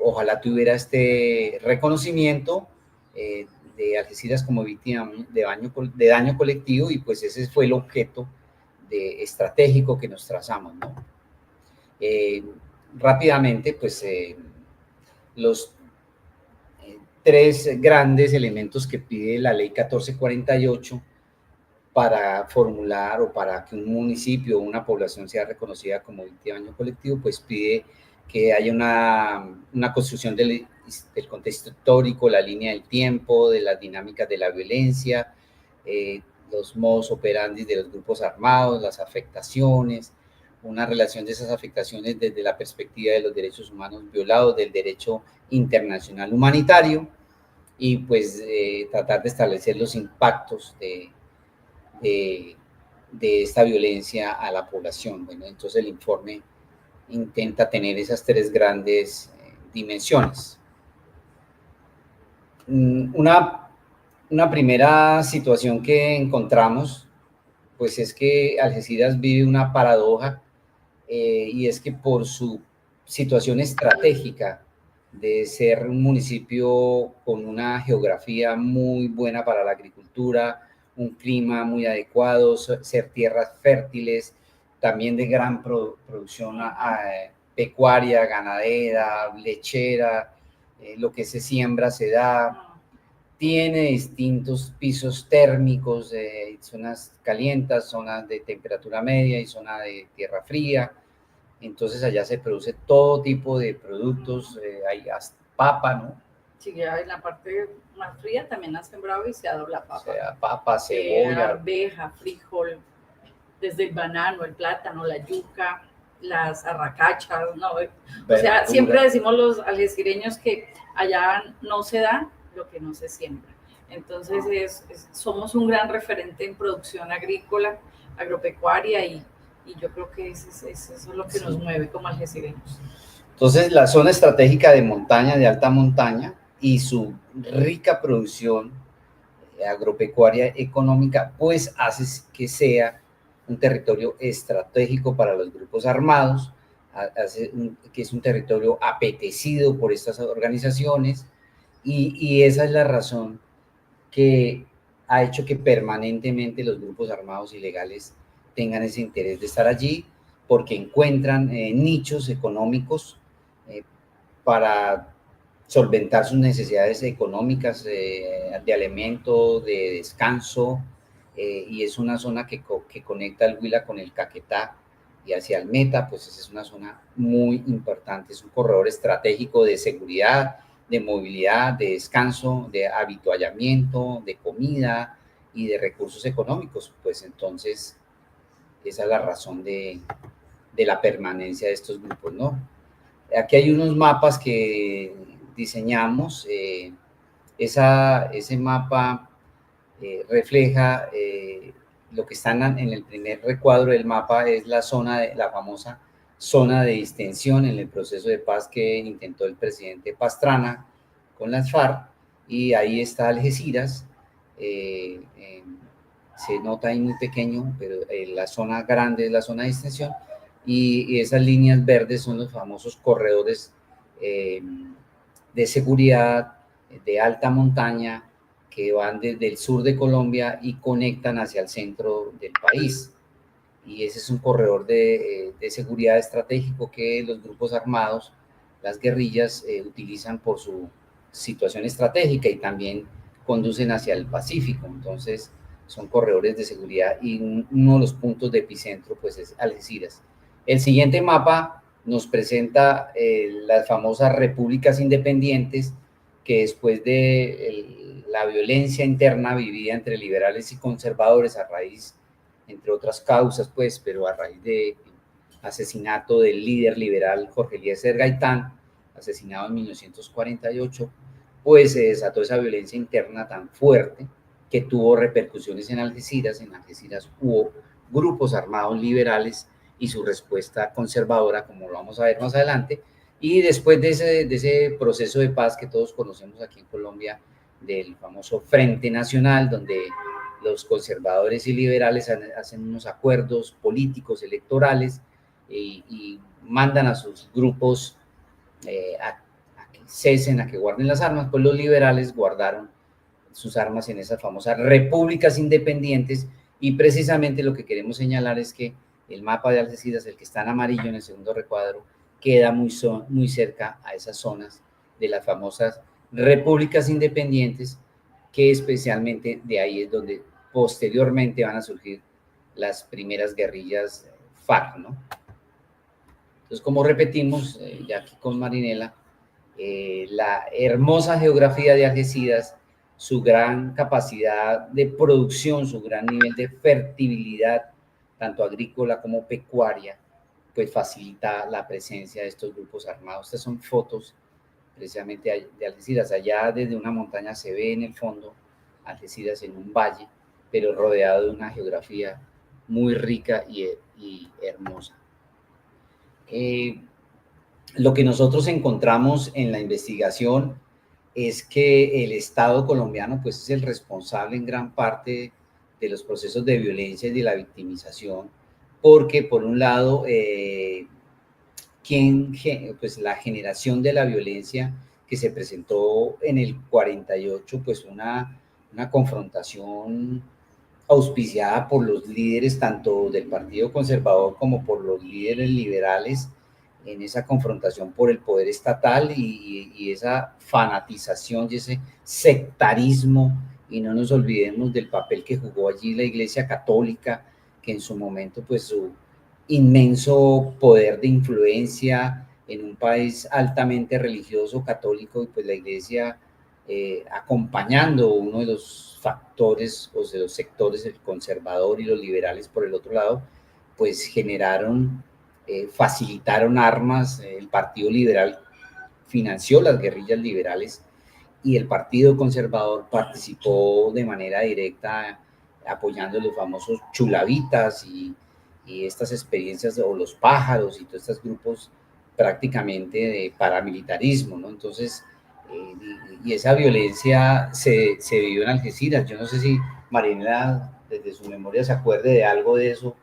ojalá tuviera este reconocimiento de Algeciras como víctima de daño colectivo, y pues ese fue el objeto estratégico que nos trazamos, ¿no? Rápidamente, pues los tres grandes elementos que pide la ley 1448 para formular o para que un municipio o una población sea reconocida como víctima de daño colectivo, pues pide que haya una construcción del contexto histórico, la línea del tiempo, de las dinámicas de la violencia, los modus operandi de los grupos armados, las afectaciones, una relación de esas afectaciones desde la perspectiva de los derechos humanos violados, del derecho internacional humanitario, y pues tratar de establecer los impactos de esta violencia a la población. Bueno, entonces el informe intenta tener esas tres grandes dimensiones. Una primera situación que encontramos, pues es que Algeciras vive una paradoja, y es que por su situación estratégica de ser un municipio con una geografía muy buena para la agricultura, un clima muy adecuado, ser tierras fértiles, también de gran producción pecuaria, ganadera, lechera, lo que se siembra se da. Tiene distintos pisos térmicos, zonas calientes, zonas de temperatura media y zona de tierra fría. Entonces allá se produce todo tipo de productos, hay papa, ¿no? Sí, en la parte más fría también ha sembrado y se ha dado la papa. O sea, papa, cebolla. Arveja, frijol. desde el banano, el plátano, la yuca, las arracachas, ¿no? O sea, siempre decimos los algecireños que allá no se da lo que no se siembra. Entonces, somos un gran referente en producción agrícola, agropecuaria, y yo creo que eso es lo que nos mueve como algecireños. Entonces, la zona estratégica de montaña, de alta montaña, y su rica producción agropecuaria económica, pues hace que sea un territorio estratégico para los grupos armados, que es un territorio apetecido por estas organizaciones, y esa es la razón que ha hecho que permanentemente los grupos armados ilegales tengan ese interés de estar allí, porque encuentran nichos económicos para solventar sus necesidades económicas de alimento, de descanso, y es una zona que conecta el Huila con el Caquetá y hacia el Meta, pues esa es una zona muy importante, es un corredor estratégico de seguridad, de movilidad, de descanso, de habituallamiento, de comida y de recursos económicos. Pues entonces esa es la razón de la permanencia de estos grupos, ¿no? Aquí hay unos mapas que diseñamos. Ese mapa refleja lo que está en el primer recuadro del mapa, es la famosa zona de distensión en el proceso de paz que intentó el presidente Pastrana con las FARC, y ahí está Algeciras. Se nota ahí muy pequeño, pero la zona grande es la zona de distensión, y esas líneas verdes son los famosos corredores de seguridad de alta montaña que van desde el sur de Colombia y conectan hacia el centro del país. Y ese es un corredor de seguridad estratégico que los grupos armados, las guerrillas, utilizan por su situación estratégica, y también conducen hacia el Pacífico. Entonces son corredores de seguridad, y uno de los puntos de epicentro pues es Algeciras. El siguiente mapa nos presenta las famosas repúblicas independientes, que después de la violencia interna vivida entre liberales y conservadores a raíz, entre otras causas, pues, pero a raíz de asesinato del líder liberal Jorge Eliezer Gaitán, asesinado en 1948, pues se desató esa violencia interna tan fuerte que tuvo repercusiones en Algeciras. En Algeciras hubo grupos armados liberales y su respuesta conservadora, como lo vamos a ver más adelante. Y después de ese proceso de paz que todos conocemos aquí en Colombia, del famoso Frente Nacional, donde los conservadores y liberales hacen unos acuerdos políticos, electorales, y mandan a sus grupos a que cesen, a que guarden las armas, pues los liberales guardaron sus armas en esas famosas repúblicas independientes. Y precisamente lo que queremos señalar es que el mapa de Algeciras, el que está en amarillo en el segundo recuadro, queda muy cerca a esas zonas de las famosas repúblicas independientes, que especialmente de ahí es donde posteriormente van a surgir las primeras guerrillas FARC, ¿no? Entonces, como repetimos, ya aquí con Marinela, la hermosa geografía de Algeciras, su gran capacidad de producción, su gran nivel de fertilidad, tanto agrícola como pecuaria, pues facilita la presencia de estos grupos armados. Estas son fotos precisamente de Algeciras. Allá desde una montaña se ve en el fondo Algeciras en un valle, pero rodeado de una geografía muy rica y hermosa. Lo que nosotros encontramos en la investigación es que el Estado colombiano pues es el responsable en gran parte de los procesos de violencia y de la victimización, porque por un lado, pues la generación de la violencia que se presentó en el 48, pues una confrontación auspiciada por los líderes tanto del Partido Conservador como por los líderes liberales, en esa confrontación por el poder estatal y esa fanatización y ese sectarismo. Y no nos olvidemos del papel que jugó allí la Iglesia Católica, que en su momento, pues su inmenso poder de influencia en un país altamente religioso católico, y pues la Iglesia acompañando uno de los factores o de los sectores, el conservador y los liberales por el otro lado, pues generaron, facilitaron armas. El Partido Liberal financió las guerrillas liberales y el Partido Conservador participó de manera directa apoyando los famosos chulavitas y estas experiencias, o los pájaros y todos estos grupos prácticamente de paramilitarismo, ¿no? Entonces, y esa violencia se vivió en Algeciras. Yo no sé si Mariela, desde su memoria, se acuerde de algo de eso,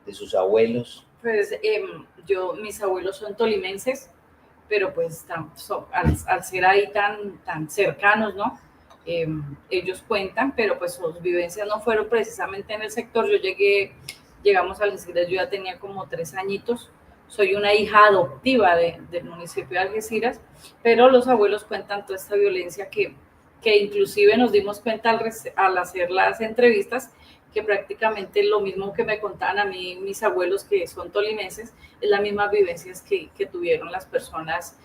de sus abuelos. Pues mis abuelos son tolimenses, pero pues al ser ahí tan cercanos, ¿no? Ellos cuentan, pero pues sus vivencias no fueron precisamente en el sector. Llegamos a Algeciras, yo ya tenía como 3 añitos. Soy una hija adoptiva del municipio de Algeciras, pero los abuelos cuentan toda esta violencia que inclusive nos dimos cuenta al hacer las entrevistas, que prácticamente lo mismo que me contaban a mí mis abuelos, que son tolimenses, es las mismas vivencias que tuvieron las personas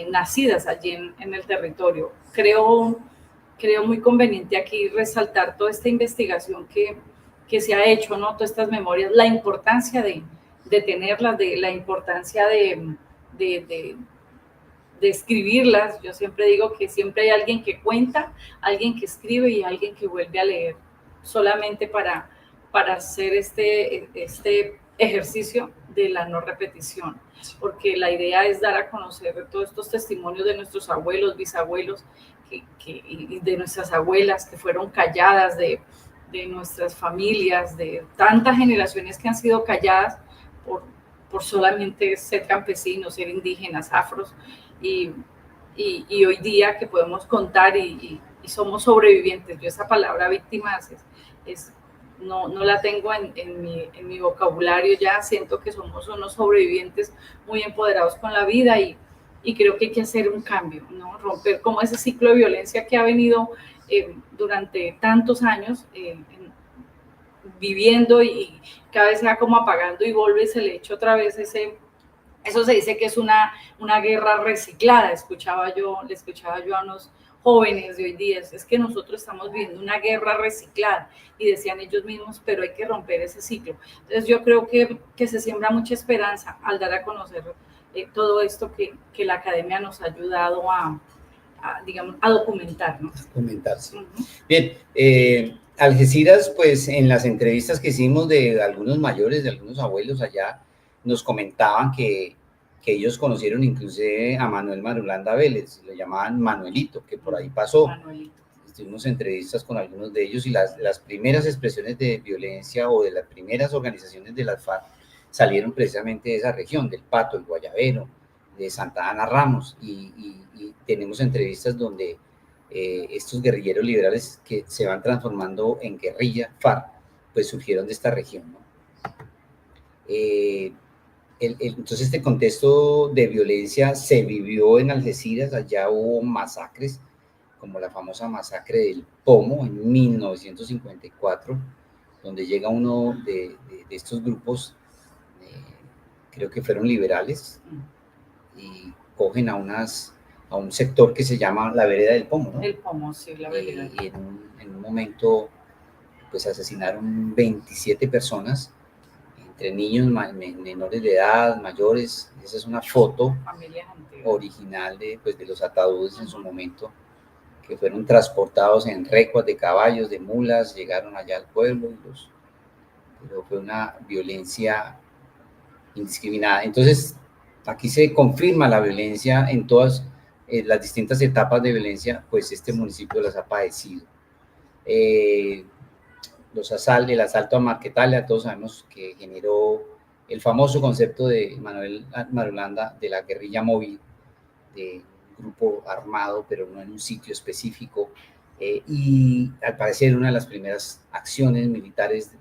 nacidas allí en el territorio. Creo muy conveniente aquí resaltar toda esta investigación que se ha hecho, ¿no? Todas estas memorias, la importancia de tenerlas, la importancia de escribirlas. Yo siempre digo que siempre hay alguien que cuenta, alguien que escribe y alguien que vuelve a leer, solamente para hacer este ejercicio de la no repetición, porque la idea es dar a conocer todos estos testimonios de nuestros abuelos, bisabuelos y de nuestras abuelas que fueron calladas, de nuestras familias, de tantas generaciones que han sido calladas por solamente ser campesinos, ser indígenas, afros, y hoy día que podemos contar y somos sobrevivientes. Yo esa palabra víctimas no la tengo en mi vocabulario ya. Siento que somos unos sobrevivientes muy empoderados con la vida y creo que hay que hacer un cambio, ¿no? Romper como ese ciclo de violencia que ha venido durante tantos años viviendo, y cada vez se va como apagando y vuelve y se le echa otra vez eso se dice que es una guerra reciclada. Le escuchaba yo a unos jóvenes de hoy día, es que nosotros estamos viviendo una guerra reciclada, y decían ellos mismos, pero hay que romper ese ciclo. Entonces yo creo que se siembra mucha esperanza al dar a conocer todo esto que la academia nos ha ayudado a documentar, ¿no? Documentar, sí. Bien, Algeciras, pues en las entrevistas que hicimos de algunos mayores, de algunos abuelos allá, nos comentaban que ellos conocieron inclusive a Manuel Marulanda Vélez, lo llamaban Manuelito, que por ahí pasó. Manuelito. Tuvimos entrevistas con algunos de ellos, y las primeras expresiones de violencia o de las primeras organizaciones de las FARC salieron precisamente de esa región, del Pato, el Guayabero, de Santa Ana Ramos, y tenemos entrevistas donde estos guerrilleros liberales que se van transformando en guerrilla FARC, pues surgieron de esta región, ¿no? Entonces este contexto de violencia se vivió en Algeciras. Allá hubo masacres, como la famosa masacre del Pomo en 1954, donde llega uno de estos grupos, creo que fueron liberales, y cogen a un sector que se llama la Vereda del Pomo, ¿no? El Pomo, sí, la Vereda. Y en un momento, pues asesinaron 27 personas, entre niños menores de edad, mayores. Esa es una foto original de los ataúdes en su momento, que fueron transportados en recuas de caballos, de mulas, llegaron allá al pueblo, pero fue una violencia indiscriminada. Entonces, aquí se confirma la violencia en todas las distintas etapas de violencia, pues este municipio las ha padecido. El asalto a Marquetalia, todos sabemos que generó el famoso concepto de Manuel Marulanda de la guerrilla móvil, de un grupo armado, pero no en un sitio específico, y al parecer una de las primeras acciones militares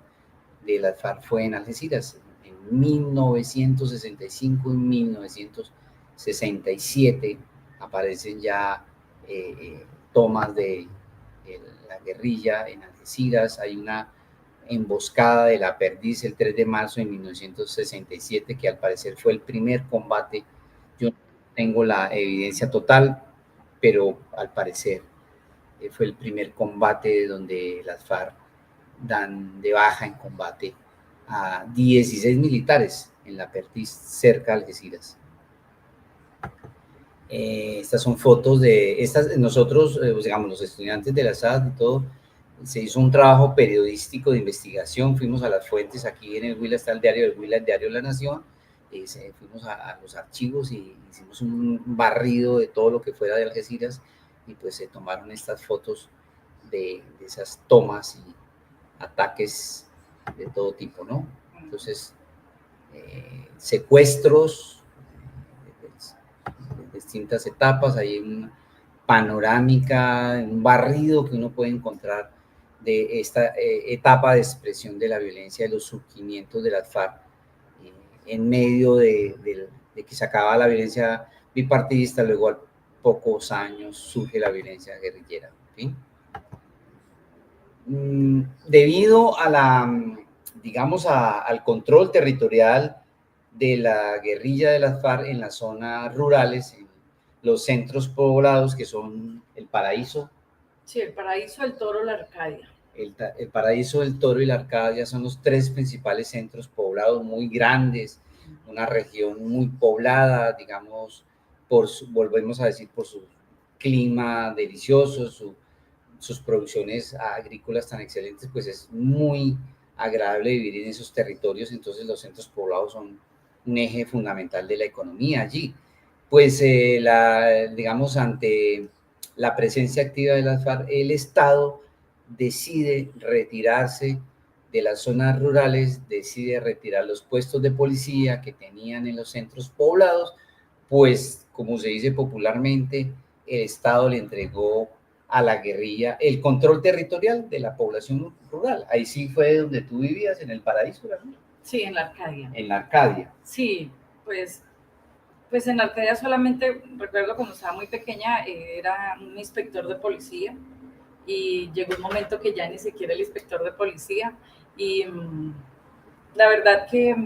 de las FARC fue en Algeciras, en 1965 y 1967 aparecen ya tomas de la guerrilla en Algeciras. Hay una emboscada de la Perdiz el 3 de marzo de 1967, que al parecer fue el primer combate. Yo no tengo la evidencia total, pero al parecer fue el primer combate donde las FARC dan de baja en combate a 16 militares en la Perdiz, cerca de Algeciras. Estas son fotos de nosotros, digamos, los estudiantes de la SAD y todo. Se hizo un trabajo periodístico de investigación, fuimos a las fuentes, aquí en el Huila está el diario del Huila, el diario La Nación, fuimos a los archivos y hicimos un barrido de todo lo que fuera de Algeciras y pues se tomaron estas fotos de esas tomas y ataques de todo tipo, ¿no? Entonces, secuestros de distintas etapas, hay una panorámica, un barrido que uno puede encontrar de esta etapa de expresión de la violencia, de los surgimientos de las FARC, en medio de que se acaba la violencia bipartidista, luego a pocos años surge la violencia guerrillera. ¿Sí? Debido a al control territorial de la guerrilla de las FARC en las zonas rurales, en los centros poblados que son El Paraíso. Sí, El Paraíso, El Toro, La Arcadia. El Paraíso, El Toro y La Arcadia son los tres principales centros poblados muy grandes, una región muy poblada, digamos, volvemos a decir, por su clima delicioso, sus producciones agrícolas tan excelentes, pues es muy agradable vivir en esos territorios. Entonces los centros poblados son un eje fundamental de la economía allí. Pues digamos, ante la presencia activa de las FARC, el Estado decide retirarse de las zonas rurales, decide retirar los puestos de policía que tenían en los centros poblados, pues como se dice popularmente, el Estado le entregó a la guerrilla el control territorial de la población rural. Ahí sí fue donde tú vivías, en El Paraíso, ¿verdad? Sí, en La Arcadia. En La Arcadia. Sí, pues en La Arcadia solamente recuerdo cuando estaba muy pequeña, era un inspector de policía y llegó un momento que ya ni siquiera el inspector de policía y la verdad que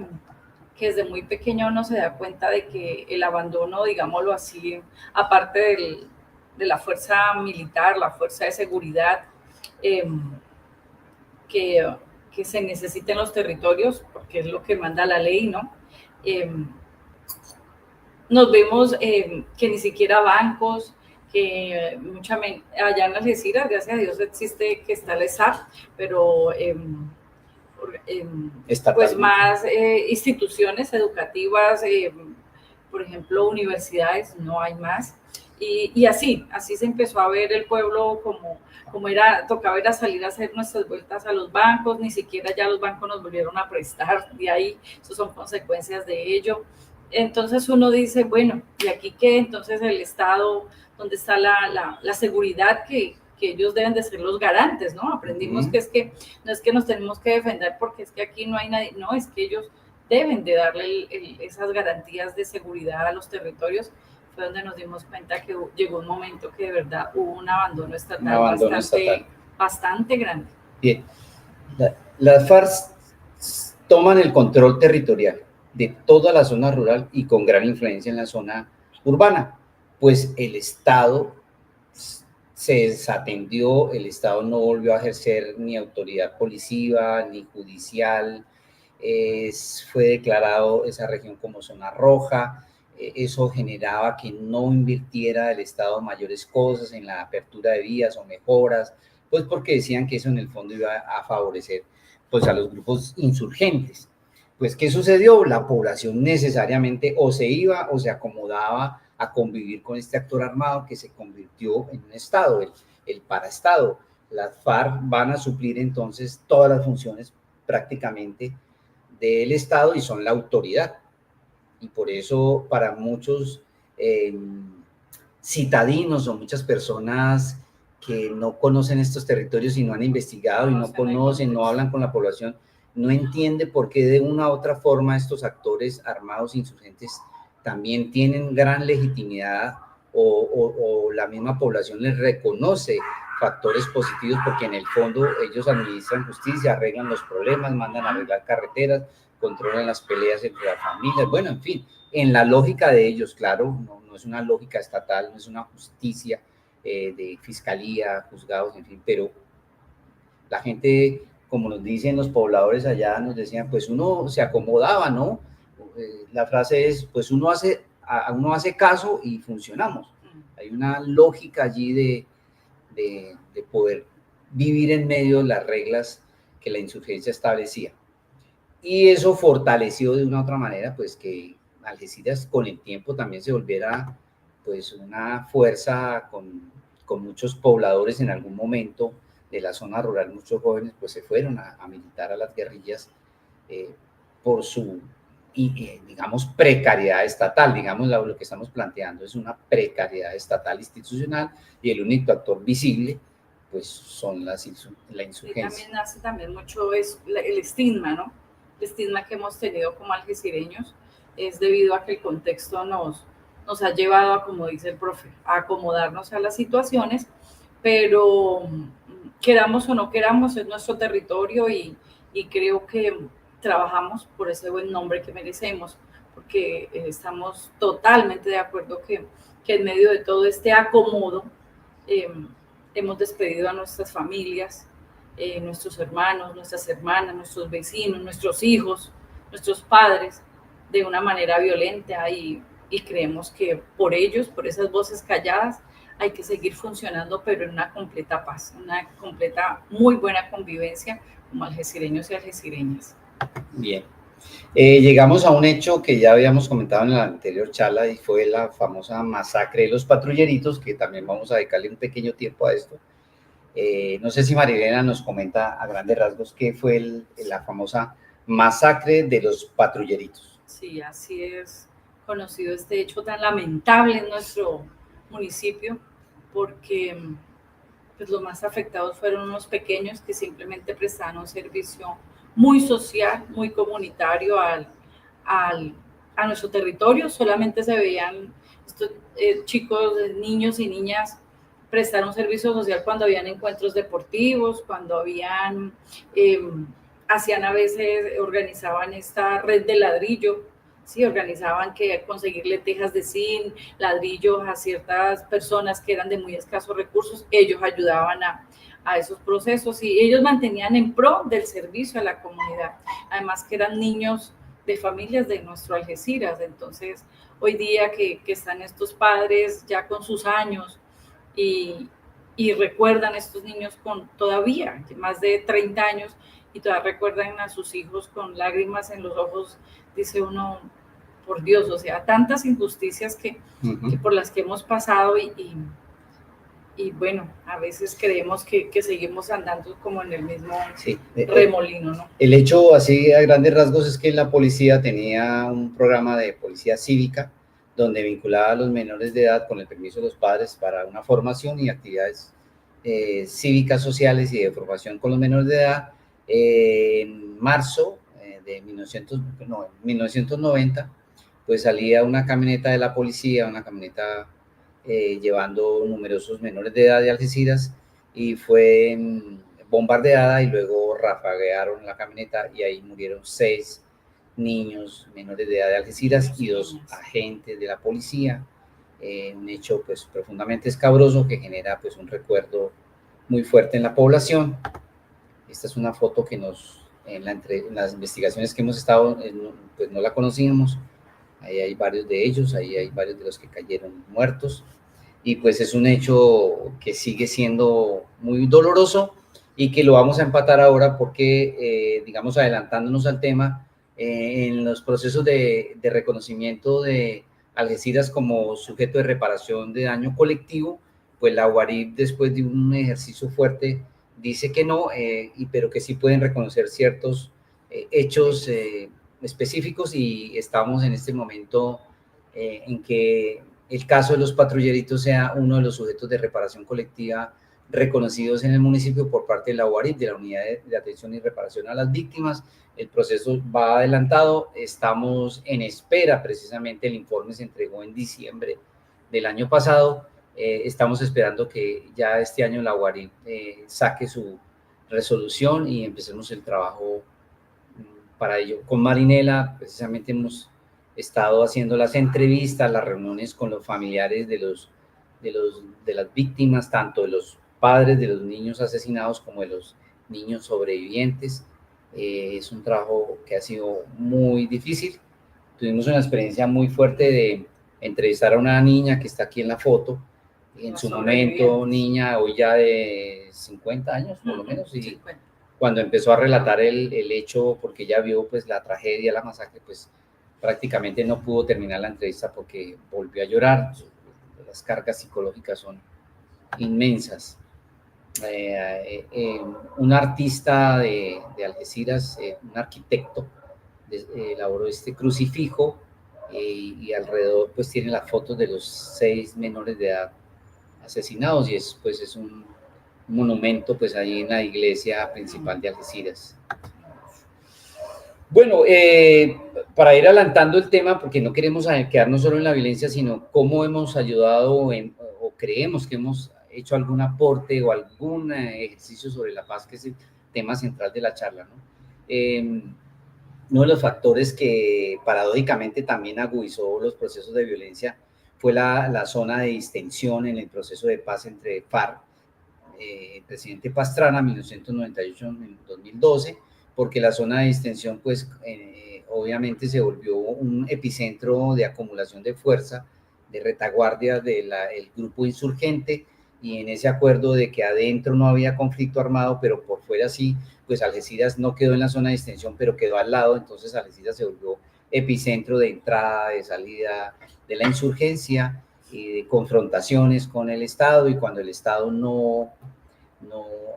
desde muy pequeño uno se da cuenta de que el abandono, digámoslo así, aparte de la fuerza militar, la fuerza de seguridad, que se necesiten los territorios, porque es lo que manda la ley, ¿no? Nos vemos que ni siquiera bancos, que allá en Algeciras, gracias a Dios existe, que está el ESAP, pero pues más instituciones educativas, por ejemplo, universidades, no hay más. Y así se empezó a ver el pueblo como era, tocaba ir a salir a hacer nuestras vueltas a los bancos, ni siquiera ya los bancos nos volvieron a prestar, de ahí, eso son consecuencias de ello. Entonces uno dice, bueno, ¿y aquí qué? Entonces el Estado, ¿dónde está la seguridad que ellos deben de ser los garantes, ¿no? Aprendimos que no es que nos tenemos que defender porque es que aquí no hay nadie, no, es que ellos deben de darle esas garantías de seguridad a los territorios. Fue donde nos dimos cuenta que llegó un momento que de verdad hubo un abandono estatal, bastante grande. Bien, las FARC toman el control territorial de toda la zona rural y con gran influencia en la zona urbana, pues el Estado se desatendió, el Estado no volvió a ejercer ni autoridad policiva ni judicial, fue declarado esa región como zona roja. Eso generaba que no invirtiera el Estado mayores cosas en la apertura de vías o mejoras, pues porque decían que eso en el fondo iba a favorecer pues a los grupos insurgentes. Pues, ¿qué sucedió? La población necesariamente o se iba o se acomodaba a convivir con este actor armado que se convirtió en un Estado, el paraestado. Las FARC van a suplir entonces todas las funciones prácticamente del Estado y son la autoridad. Y por eso para muchos citadinos o muchas personas que no conocen estos territorios y no han investigado y no conocen, no hablan con la población, no entiende por qué de una u otra forma estos actores armados insurgentes también tienen gran legitimidad o la misma población les reconoce factores positivos, porque en el fondo ellos administran justicia, arreglan los problemas, mandan a arreglar carreteras, controlan las peleas entre las familias, bueno, en fin, en la lógica de ellos, claro, no es una lógica estatal, no es una justicia de fiscalía, juzgados, en fin, pero la gente, como nos dicen los pobladores allá, nos decían, pues uno se acomodaba, ¿no? La frase es, pues uno hace caso y funcionamos. Hay una lógica allí de poder vivir en medio de las reglas que la insurgencia establecía. Y eso fortaleció de una u otra manera, pues que Algeciras con el tiempo también se volviera pues una fuerza con muchos pobladores en algún momento de la zona rural. Muchos jóvenes pues se fueron a militar a las guerrillas por su, digamos, precariedad estatal. Digamos, lo que estamos planteando es una precariedad estatal institucional, y el único actor visible pues son la insurgencia. Y también nace también mucho el estigma, ¿no? El estigma que hemos tenido como algecireños es debido a que el contexto nos ha llevado a, como dice el profe, a acomodarnos a las situaciones, pero queramos o no queramos, es nuestro territorio, y creo que trabajamos por ese buen nombre que merecemos, porque estamos totalmente de acuerdo que en medio de todo este acomodo hemos despedido a nuestras familias, nuestros hermanos, nuestras hermanas, nuestros vecinos, nuestros hijos, nuestros padres, de una manera violenta, y creemos que por ellos, por esas voces calladas, hay que seguir funcionando, pero en una completa paz, una completa, muy buena convivencia como algecireños y algecireñas. Bien. Llegamos a un hecho que ya habíamos comentado en la anterior charla, y fue la famosa masacre de los patrulleritos, que también vamos a dedicarle un pequeño tiempo a esto. No sé si Marilena nos comenta a grandes rasgos qué fue la famosa masacre de los patrulleritos. Sí, así es conocido este hecho tan lamentable en nuestro municipio, porque pues, los más afectados fueron unos pequeños que simplemente prestaban un servicio muy social, muy comunitario a nuestro territorio. Solamente se veían estos chicos, niños y niñas prestar un servicio social cuando habían encuentros deportivos, cuando habían, hacían a veces, organizaban esta red de ladrillo, sí, organizaban que conseguirle tejas de zinc, ladrillos a ciertas personas que eran de muy escasos recursos. Ellos ayudaban a esos procesos, y ellos mantenían en pro del servicio a la comunidad. Además que eran niños de familias de nuestro Algeciras. Entonces, hoy día que están estos padres ya con sus años y recuerdan a estos niños con todavía más de 30 años, y todavía recuerdan a sus hijos con lágrimas en los ojos, dice uno, por Dios, o sea, tantas injusticias que por las que hemos pasado, y bueno, a veces creemos que seguimos andando como en el mismo remolino, ¿no? El hecho, así a grandes rasgos, es que la policía tenía un programa de policía cívica donde vinculaba a los menores de edad, con el permiso de los padres, para una formación y actividades cívicas, sociales y de formación con los menores de edad. En marzo de 1990, pues salía una camioneta de la policía, una camioneta llevando numerosos menores de edad de Algeciras, y fue bombardeada, y luego rafaguearon la camioneta, y ahí murieron 6 niños menores de edad de Algeciras y 2 agentes de la policía. Un hecho pues profundamente escabroso que genera pues un recuerdo muy fuerte en la población. Esta es una foto que en las investigaciones que hemos estado, pues no la conocíamos. Ahí hay varios de ellos, ahí hay varios de los que cayeron muertos, y pues es un hecho que sigue siendo muy doloroso, y que lo vamos a empatar ahora porque, digamos, adelantándonos al tema, en los procesos de reconocimiento de Algeciras como sujeto de reparación de daño colectivo, pues la UARIB, después de un ejercicio fuerte, dice que no, pero que sí pueden reconocer ciertos hechos específicos, y estamos en este momento en que el caso de los patrulleritos sea uno de los sujetos de reparación colectiva reconocidos en el municipio por parte de la UARIB, de la Unidad de Atención y Reparación a las Víctimas. El proceso va adelantado, estamos en espera, precisamente el informe se entregó en diciembre del año pasado, estamos esperando que ya este año la UARIB saque su resolución y empecemos el trabajo para ello. Con Marinela precisamente hemos estado haciendo las entrevistas, las reuniones con los familiares de los de las víctimas, tanto de los padres de los niños asesinados como de los niños sobrevivientes. Es un trabajo que ha sido muy difícil. Tuvimos una experiencia muy fuerte de entrevistar a una niña que está aquí en la foto, en su momento niña, hoy ya de 50 años por lo menos, y 50. Cuando empezó a relatar el hecho, porque ella vio pues la tragedia, la masacre, pues prácticamente no pudo terminar la entrevista porque volvió a llorar. Las cargas psicológicas son inmensas. Un artista de Algeciras, un arquitecto, elaboró este crucifijo y alrededor pues tiene las fotos de los 6 menores de edad asesinados, y es un monumento pues ahí en la iglesia principal de Algeciras. Bueno, para ir adelantando el tema, porque no queremos quedarnos solo en la violencia, sino cómo hemos ayudado o creemos que hemos hecho algún aporte o algún ejercicio sobre la paz, que es el tema central de la charla, ¿no? Uno de los factores que paradójicamente también agudizó los procesos de violencia fue la zona de distensión en el proceso de paz entre FARC, el presidente Pastrana, 1998 en 2012, porque la zona de distensión, pues, obviamente se volvió un epicentro de acumulación de fuerza, de retaguardia del grupo insurgente, y en ese acuerdo de que adentro no había conflicto armado, pero por fuera sí, pues Algeciras no quedó en la zona de distensión, pero quedó al lado. Entonces Algeciras se volvió epicentro de entrada, de salida de la insurgencia y de confrontaciones con el Estado, y cuando el Estado no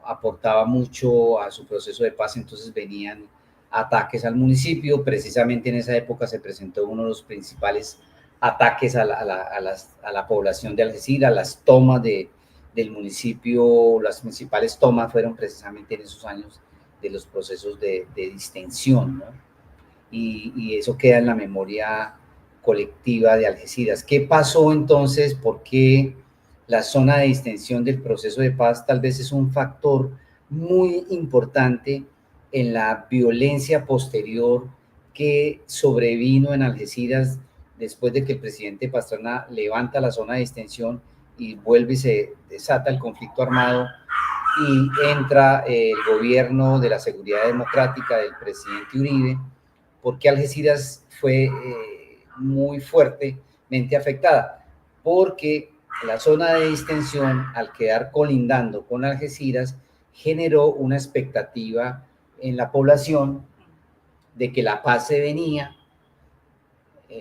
aportaba mucho a su proceso de paz, entonces venían ataques al municipio. Precisamente en esa época se presentó uno de los principales ataques a la población de Algeciras. Las tomas del municipio, las principales tomas fueron precisamente en esos años de los procesos de distensión, ¿no? Y eso queda en la memoria colectiva de Algeciras. ¿Qué pasó entonces? ¿Por qué la zona de distensión del proceso de paz tal vez es un factor muy importante en la violencia posterior que sobrevino en Algeciras después de que el presidente Pastrana levanta la zona de distensión y vuelve y se desata el conflicto armado y entra el gobierno de la seguridad democrática del presidente Uribe? Porque Algeciras fue muy fuertemente afectada, porque la zona de distensión, al quedar colindando con Algeciras, generó una expectativa en la población de que la paz se venía.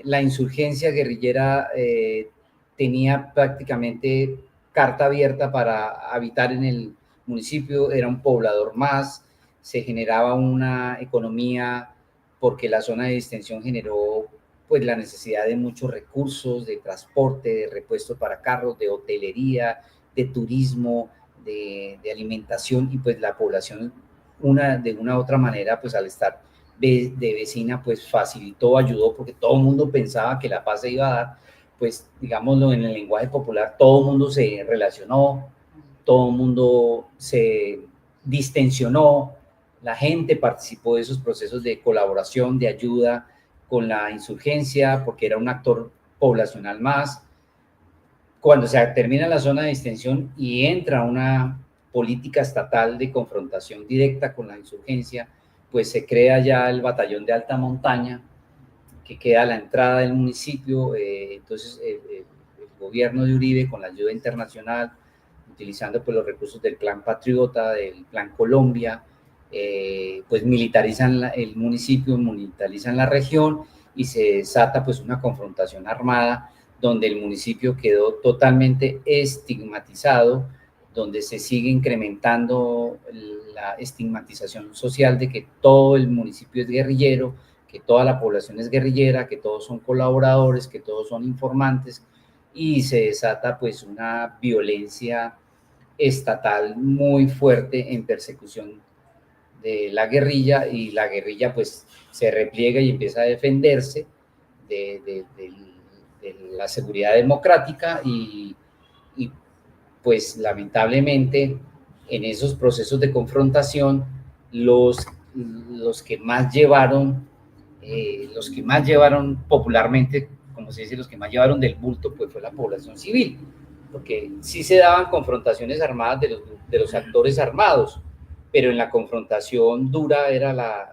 La insurgencia guerrillera tenía prácticamente carta abierta para habitar en el municipio, era un poblador más, se generaba una economía porque la zona de distensión generó pues la necesidad de muchos recursos, de transporte, de repuestos para carros, de hotelería, de turismo, de alimentación, y pues la población de una u otra manera, pues al estar de vecina, pues facilitó, ayudó, porque todo el mundo pensaba que la paz se iba a dar. Pues digámoslo en el lenguaje popular, todo el mundo se relacionó, todo el mundo se distensionó, la gente participó de esos procesos de colaboración, de ayuda con la insurgencia, porque era un actor poblacional más. Cuando se termina la zona de distensión y entra una política estatal de confrontación directa con la insurgencia, pues se crea ya el batallón de alta montaña, que queda a la entrada del municipio. Entonces el gobierno de Uribe, con la ayuda internacional, utilizando pues los recursos del Plan Patriota, del Plan Colombia, pues militarizan el municipio, militarizan la región, y se desata pues una confrontación armada donde el municipio quedó totalmente estigmatizado, donde se sigue incrementando la estigmatización social de que todo el municipio es guerrillero, que toda la población es guerrillera, que todos son colaboradores, que todos son informantes, y se desata pues una violencia estatal muy fuerte en persecución de la guerrilla, y la guerrilla pues se repliega y empieza a defenderse de la seguridad democrática, y pues lamentablemente en esos procesos de confrontación los que más llevaron popularmente, como se dice, los que más llevaron del bulto, pues fue la población civil, porque sí se daban confrontaciones armadas de los actores armados, pero en la confrontación dura era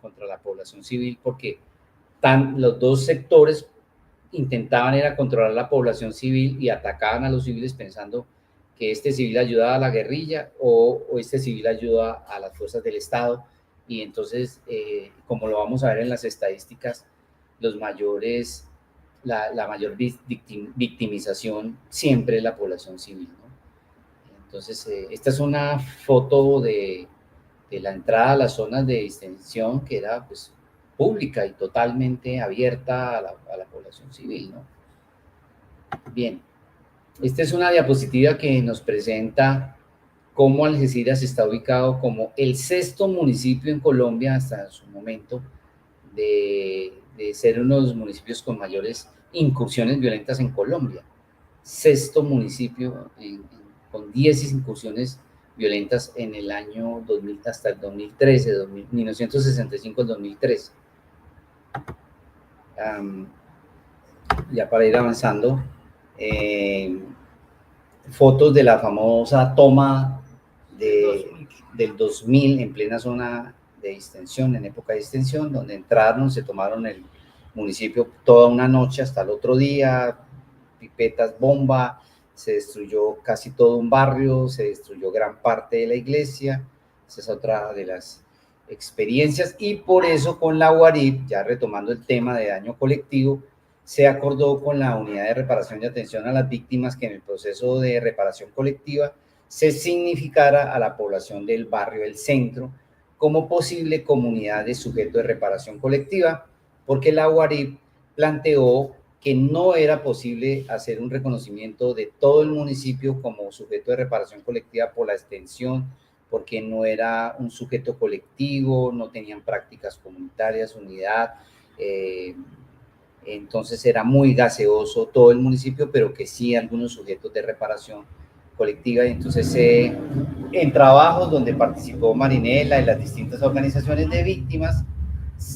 contra la población civil, porque los dos sectores intentaban era controlar la población civil y atacaban a los civiles pensando que este civil ayudaba a la guerrilla o este civil ayuda a las fuerzas del Estado. Y entonces, como lo vamos a ver en las estadísticas, la mayor victimización siempre es la población civil, ¿no? Entonces, esta es una foto de la entrada a las zonas de distensión, que era pues pública y totalmente abierta a la población civil, ¿no? Bien, esta es una diapositiva que nos presenta cómo Algeciras está ubicado como el 6º municipio en Colombia hasta su momento de ser uno de los municipios con mayores incursiones violentas en Colombia. 6º municipio con 10 incursiones violentas en el año 2000 hasta el 2013, 1965 al 2013. Ya para ir avanzando, fotos de la famosa toma del 2000 en plena zona de distensión, en época de distensión, donde entraron, se tomaron el municipio toda una noche hasta el otro día, pipetas, bomba, se destruyó casi todo un barrio, se destruyó gran parte de la iglesia. Esa es otra de las experiencias, y por eso con la UARIP, ya retomando el tema de daño colectivo, se acordó con la Unidad de Reparación y Atención a las Víctimas que en el proceso de reparación colectiva se significara a la población del barrio del centro como posible comunidad de sujeto de reparación colectiva, porque la UARIP planteó que no era posible hacer un reconocimiento de todo el municipio como sujeto de reparación colectiva por la extensión, porque no era un sujeto colectivo, no tenían prácticas comunitarias, unidad, entonces era muy gaseoso todo el municipio, pero que sí algunos sujetos de reparación colectiva. Y entonces en trabajos donde participó Marinela y las distintas organizaciones de víctimas,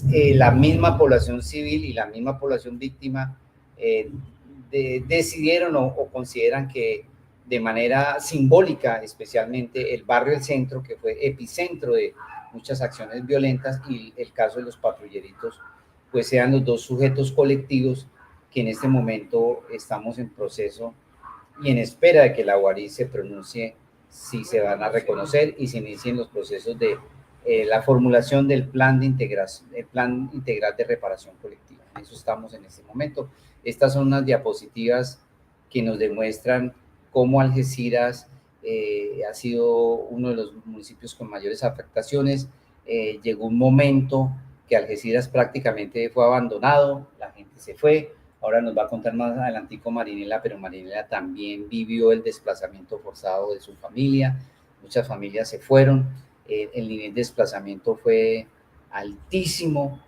la misma población civil y la misma población víctima decidieron o consideran que de manera simbólica, especialmente el barrio del centro, que fue epicentro de muchas acciones violentas, y el caso de los patrulleritos, pues sean los dos sujetos colectivos que en este momento estamos en proceso y en espera de que la UARI se pronuncie si se van a reconocer y se inicien los procesos de la formulación del plan de integración, el plan integral de reparación colectiva. En eso estamos en este momento. Estas son unas diapositivas que nos demuestran cómo Algeciras ha sido uno de los municipios con mayores afectaciones. Llegó un momento que Algeciras prácticamente fue abandonado, la gente se fue. Ahora nos va a contar más adelantico Marinela, pero Marinela también vivió el desplazamiento forzado de su familia. Muchas familias se fueron. El nivel de desplazamiento fue altísimo.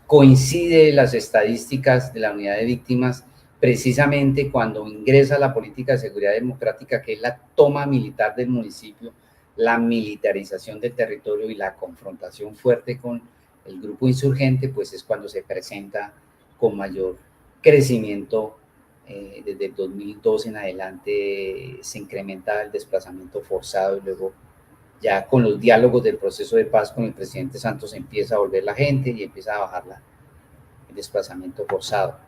Coincide las estadísticas de la unidad de víctimas precisamente cuando ingresa la política de seguridad democrática, que es la toma militar del municipio, la militarización del territorio y la confrontación fuerte con el grupo insurgente, pues es cuando se presenta con mayor crecimiento. Desde el 2002 en adelante se incrementa el desplazamiento forzado, y luego ya con los diálogos del proceso de paz con el presidente Santos empieza a volver la gente y empieza a bajar el desplazamiento forzado.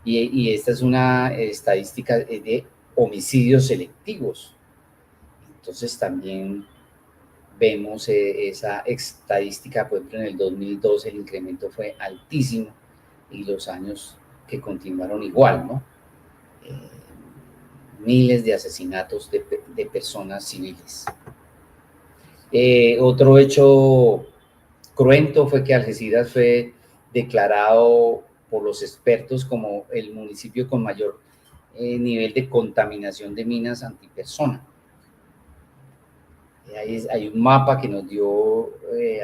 Y esta es una estadística de homicidios selectivos. Entonces también vemos esa estadística. Por ejemplo, en el 2012 el incremento fue altísimo y los años que continuaron igual, ¿no? Miles de asesinatos de personas civiles. Otro hecho cruento fue que Algeciras fue declarado por los expertos como el municipio con mayor nivel de contaminación de minas antipersona. Hay un mapa que nos dio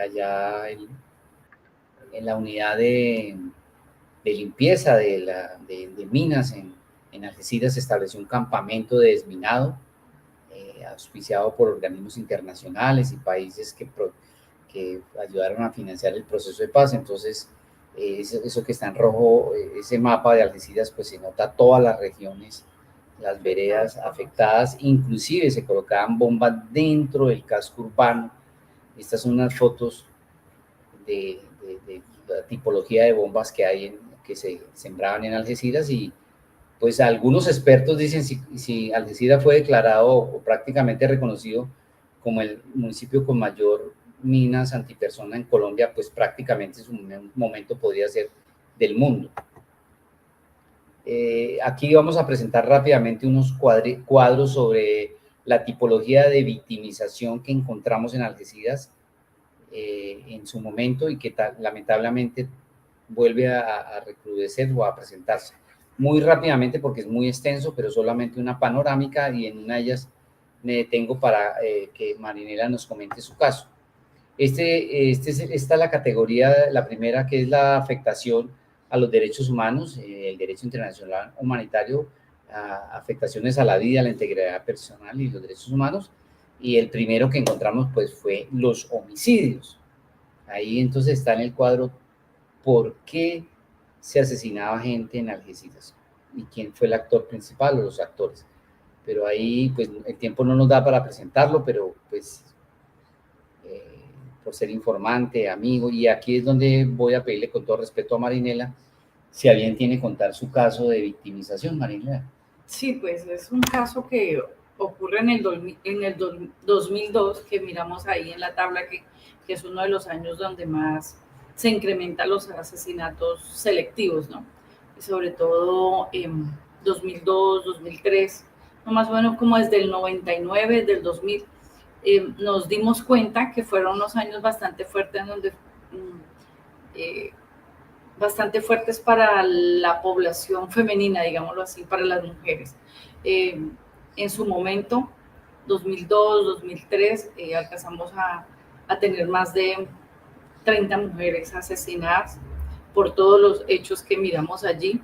allá en la unidad de limpieza de minas en Algeciras. Se estableció un campamento de desminado auspiciado por organismos internacionales y países que ayudaron a financiar el proceso de paz. Entonces, eso que está en rojo, ese mapa de Algeciras, pues se nota todas las regiones las veredas afectadas, inclusive se colocaban bombas dentro del casco urbano. Estas son unas fotos de la tipología de bombas que hay que se sembraban en Algeciras, y pues algunos expertos dicen si Algeciras fue declarado o prácticamente reconocido como el municipio con mayor minas antipersona en Colombia, pues prácticamente en su momento podría ser del mundo. Aquí vamos a presentar rápidamente unos cuadros sobre la tipología de victimización que encontramos en Algeciras en su momento y que lamentablemente vuelve a recrudecer o a presentarse. Muy rápidamente, porque es muy extenso, pero solamente una panorámica, y en una de ellas me detengo para que Marinela nos comente su caso. Esta es la categoría, la primera, que es la afectación a los derechos humanos, el derecho internacional humanitario, afectaciones a la vida, a la integridad personal y los derechos humanos. Y el primero que encontramos pues fue los homicidios. Ahí entonces está en el cuadro por qué se asesinaba gente en Algeciras y quién fue el actor principal o los actores. Pero ahí pues el tiempo no nos da para presentarlo, pero pues por ser informante, amigo, y aquí es donde voy a pedirle con todo respeto a Marinela si a bien tiene contar su caso de victimización, Marinela. Sí, pues es un caso que ocurre en el 2002, que miramos ahí en la tabla, que es uno de los años donde más se incrementan los asesinatos selectivos, ¿no? Y sobre todo en 2002, 2003, no más o menos como desde el 99, desde el 2000, nos dimos cuenta que fueron unos años bastante fuertes, donde bastante fuertes para la población femenina, digámoslo así, para las mujeres. En su momento, 2002, 2003, alcanzamos a tener más de 30 mujeres asesinadas por todos los hechos que miramos allí.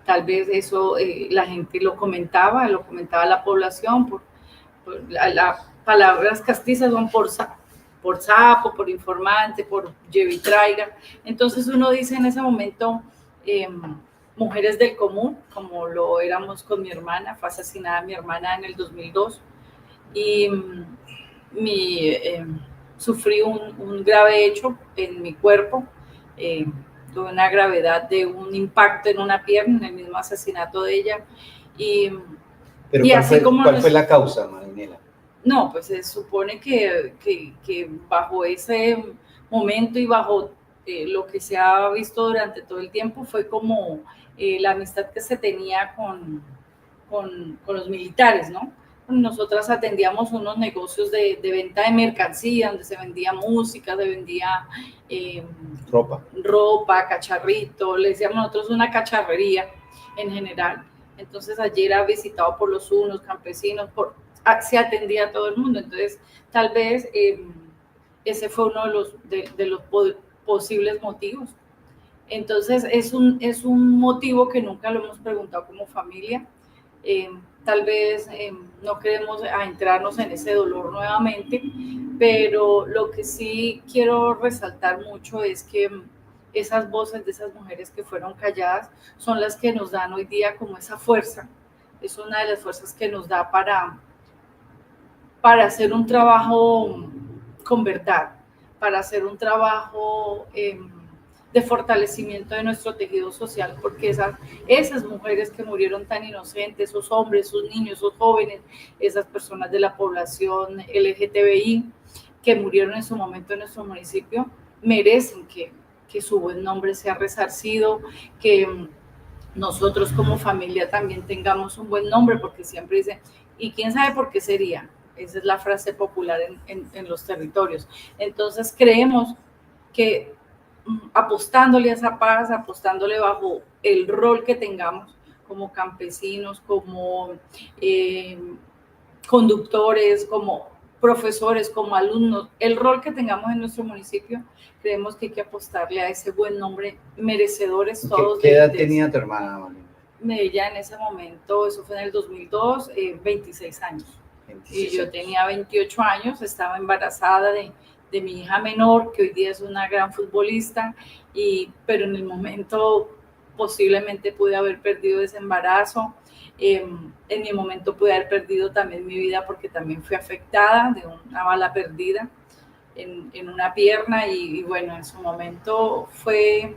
Tal vez eso la gente lo comentaba la población, por las palabras castizas son por sapo, por informante, por lleve y traiga. Entonces uno dice en ese momento, mujeres del común, como lo éramos con mi hermana. Fue asesinada mi hermana en el 2002 y sufrí un grave hecho en mi cuerpo. Tuve una gravedad de un impacto en una pierna en el mismo asesinato de ella. Pero ¿cuál fue la causa, Marinela? No, pues se supone que bajo ese momento y bajo lo que se ha visto durante todo el tiempo fue como la amistad que se tenía con los militares, ¿no? Nosotras atendíamos unos negocios de venta de mercancía, donde se vendía música, se vendía ropa, cacharrito, le decíamos nosotros una cacharrería en general. Entonces allí era visitado por los unos campesinos, se atendía a todo el mundo. Entonces tal vez ese fue uno de los posibles motivos. Entonces es un motivo que nunca lo hemos preguntado como familia. Tal vez no queremos entrarnos en ese dolor nuevamente, pero lo que sí quiero resaltar mucho es que esas voces de esas mujeres que fueron calladas son las que nos dan hoy día como esa fuerza. Es una de las fuerzas que nos da para hacer un trabajo con verdad, para hacer un trabajo de fortalecimiento de nuestro tejido social, porque esas mujeres que murieron tan inocentes, esos hombres, esos niños, esos jóvenes, esas personas de la población LGTBI que murieron en su momento en nuestro municipio, merecen que su buen nombre sea resarcido, que nosotros como familia también tengamos un buen nombre, porque siempre dicen, ¿y quién sabe por qué sería? Esa es la frase popular en los territorios. Entonces creemos que apostándole a esa paz, apostándole bajo el rol que tengamos como campesinos, como conductores, como profesores, como alumnos, el rol que tengamos en nuestro municipio, creemos que hay que apostarle a ese buen nombre, merecedores todos. ¿Qué edad tenía tu hermana, María? Ella en ese momento, eso fue en el 2002, 26 años. 26 y yo tenía 28 años, estaba embarazada de mi hija menor, que hoy día es una gran futbolista, pero en el momento posiblemente pude haber perdido ese embarazo. En mi momento pude haber perdido también mi vida porque también fui afectada de una bala perdida en una pierna y bueno, en su momento fue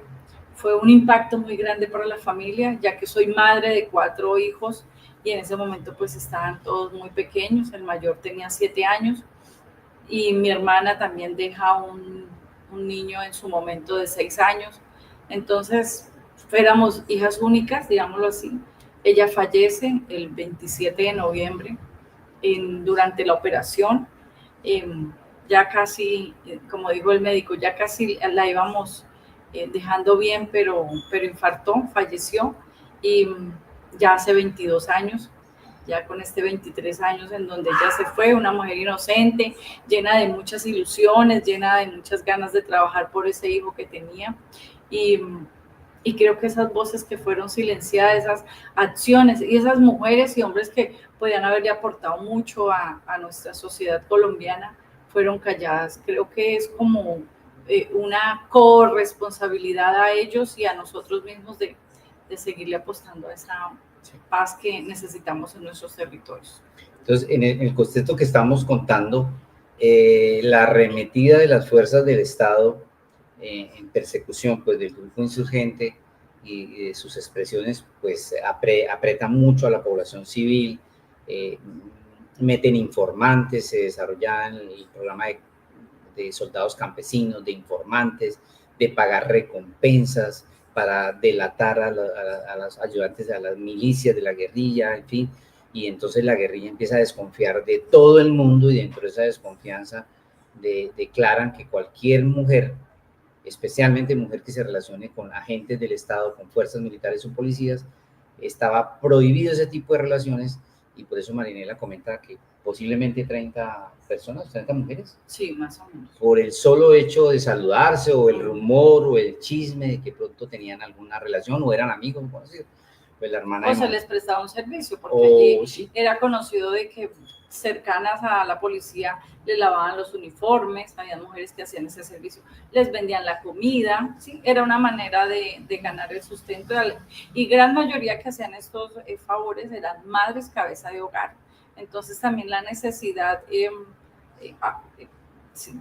un impacto muy grande para la familia, ya que soy madre de 4 hijos y en ese momento pues estaban todos muy pequeños, el mayor tenía 7 años y mi hermana también deja un niño en su momento de 6 años, entonces éramos hijas únicas, digámoslo así. Ella fallece el 27 de noviembre durante la operación. Ya casi, como dijo el médico, ya casi la íbamos dejando bien, pero infartó, falleció y ya hace 22 años, ya con 23 años en donde ella se fue, una mujer inocente, llena de muchas ilusiones, llena de muchas ganas de trabajar por ese hijo que tenía y creo que esas voces que fueron silenciadas, esas acciones y esas mujeres y hombres que podían haberle aportado mucho a nuestra sociedad colombiana fueron calladas. Creo que es como una corresponsabilidad a ellos y a nosotros mismos de seguirle apostando a esa paz que necesitamos en nuestros territorios. Entonces, en el contexto que estamos contando, la arremetida de las fuerzas del Estado en persecución pues, del grupo insurgente y de sus expresiones, pues apretan mucho a la población civil, meten informantes, se desarrollan el programa de soldados campesinos, de informantes, de pagar recompensas para delatar a los ayudantes, a las milicias de la guerrilla, en fin, y entonces la guerrilla empieza a desconfiar de todo el mundo y dentro de esa desconfianza declaran que cualquier mujer, especialmente mujer que se relacione con agentes del Estado, con fuerzas militares o policías, estaba prohibido ese tipo de relaciones y por eso Marinela comenta que posiblemente 30 personas, 30 mujeres. Sí, más o menos. Por el solo hecho de saludarse o el rumor o el chisme de que pronto tenían alguna relación o eran amigos, conocidos. Pues la hermana o se les prestaba un servicio, porque allí sí, era conocido de que cercanas a la policía les lavaban los uniformes, había mujeres que hacían ese servicio, les vendían la comida, ¿sí? Era una manera de ganar el sustento y gran mayoría que hacían estos favores eran madres cabeza de hogar. Entonces también la necesidad,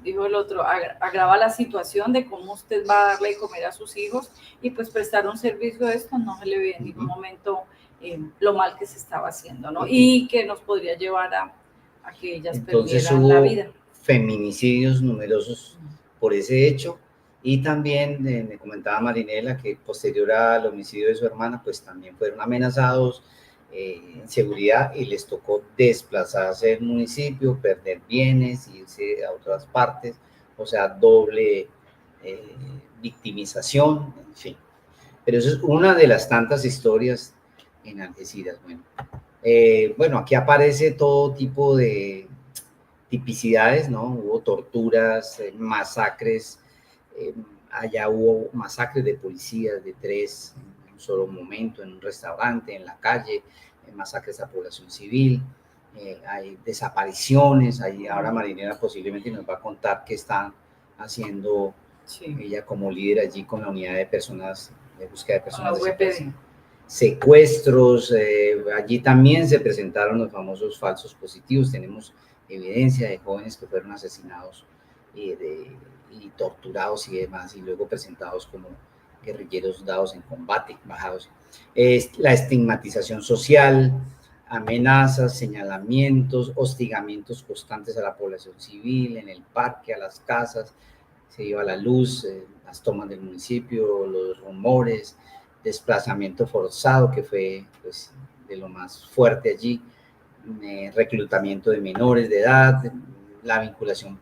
dijo el otro, agrava la situación de cómo usted va a darle de comer a sus hijos y pues prestar un servicio de esto no se le ve en ningún momento lo mal que se estaba haciendo, ¿no? Y que nos podría llevar a que ellas perdieran la vida. Feminicidios numerosos por ese hecho y también me comentaba Marinela que posterior al homicidio de su hermana pues también fueron amenazados en seguridad y les tocó desplazarse del municipio, perder bienes, irse a otras partes, o sea, doble victimización, en fin. Pero eso es una de las tantas historias en Algeciras. Bueno, aquí aparece todo tipo de tipicidades, ¿no? Hubo torturas, masacres, allá hubo masacres de policías de 3 en un solo momento, en un restaurante, en la calle, masacres a población civil, hay desapariciones, ahora Marinela posiblemente nos va a contar qué están haciendo ella como líder allí con la unidad de personas, de búsqueda de personas desaparecidas. Secuestros, allí también se presentaron los famosos falsos positivos, tenemos evidencia de jóvenes que fueron asesinados y torturados y demás, y luego presentados como guerrilleros dados en combate, bajados. La estigmatización social, amenazas, señalamientos, hostigamientos constantes a la población civil, en el parque, a las casas, se iba la luz, las tomas del municipio, los rumores, desplazamiento forzado, que fue pues, de lo más fuerte allí, reclutamiento de menores de edad, la vinculación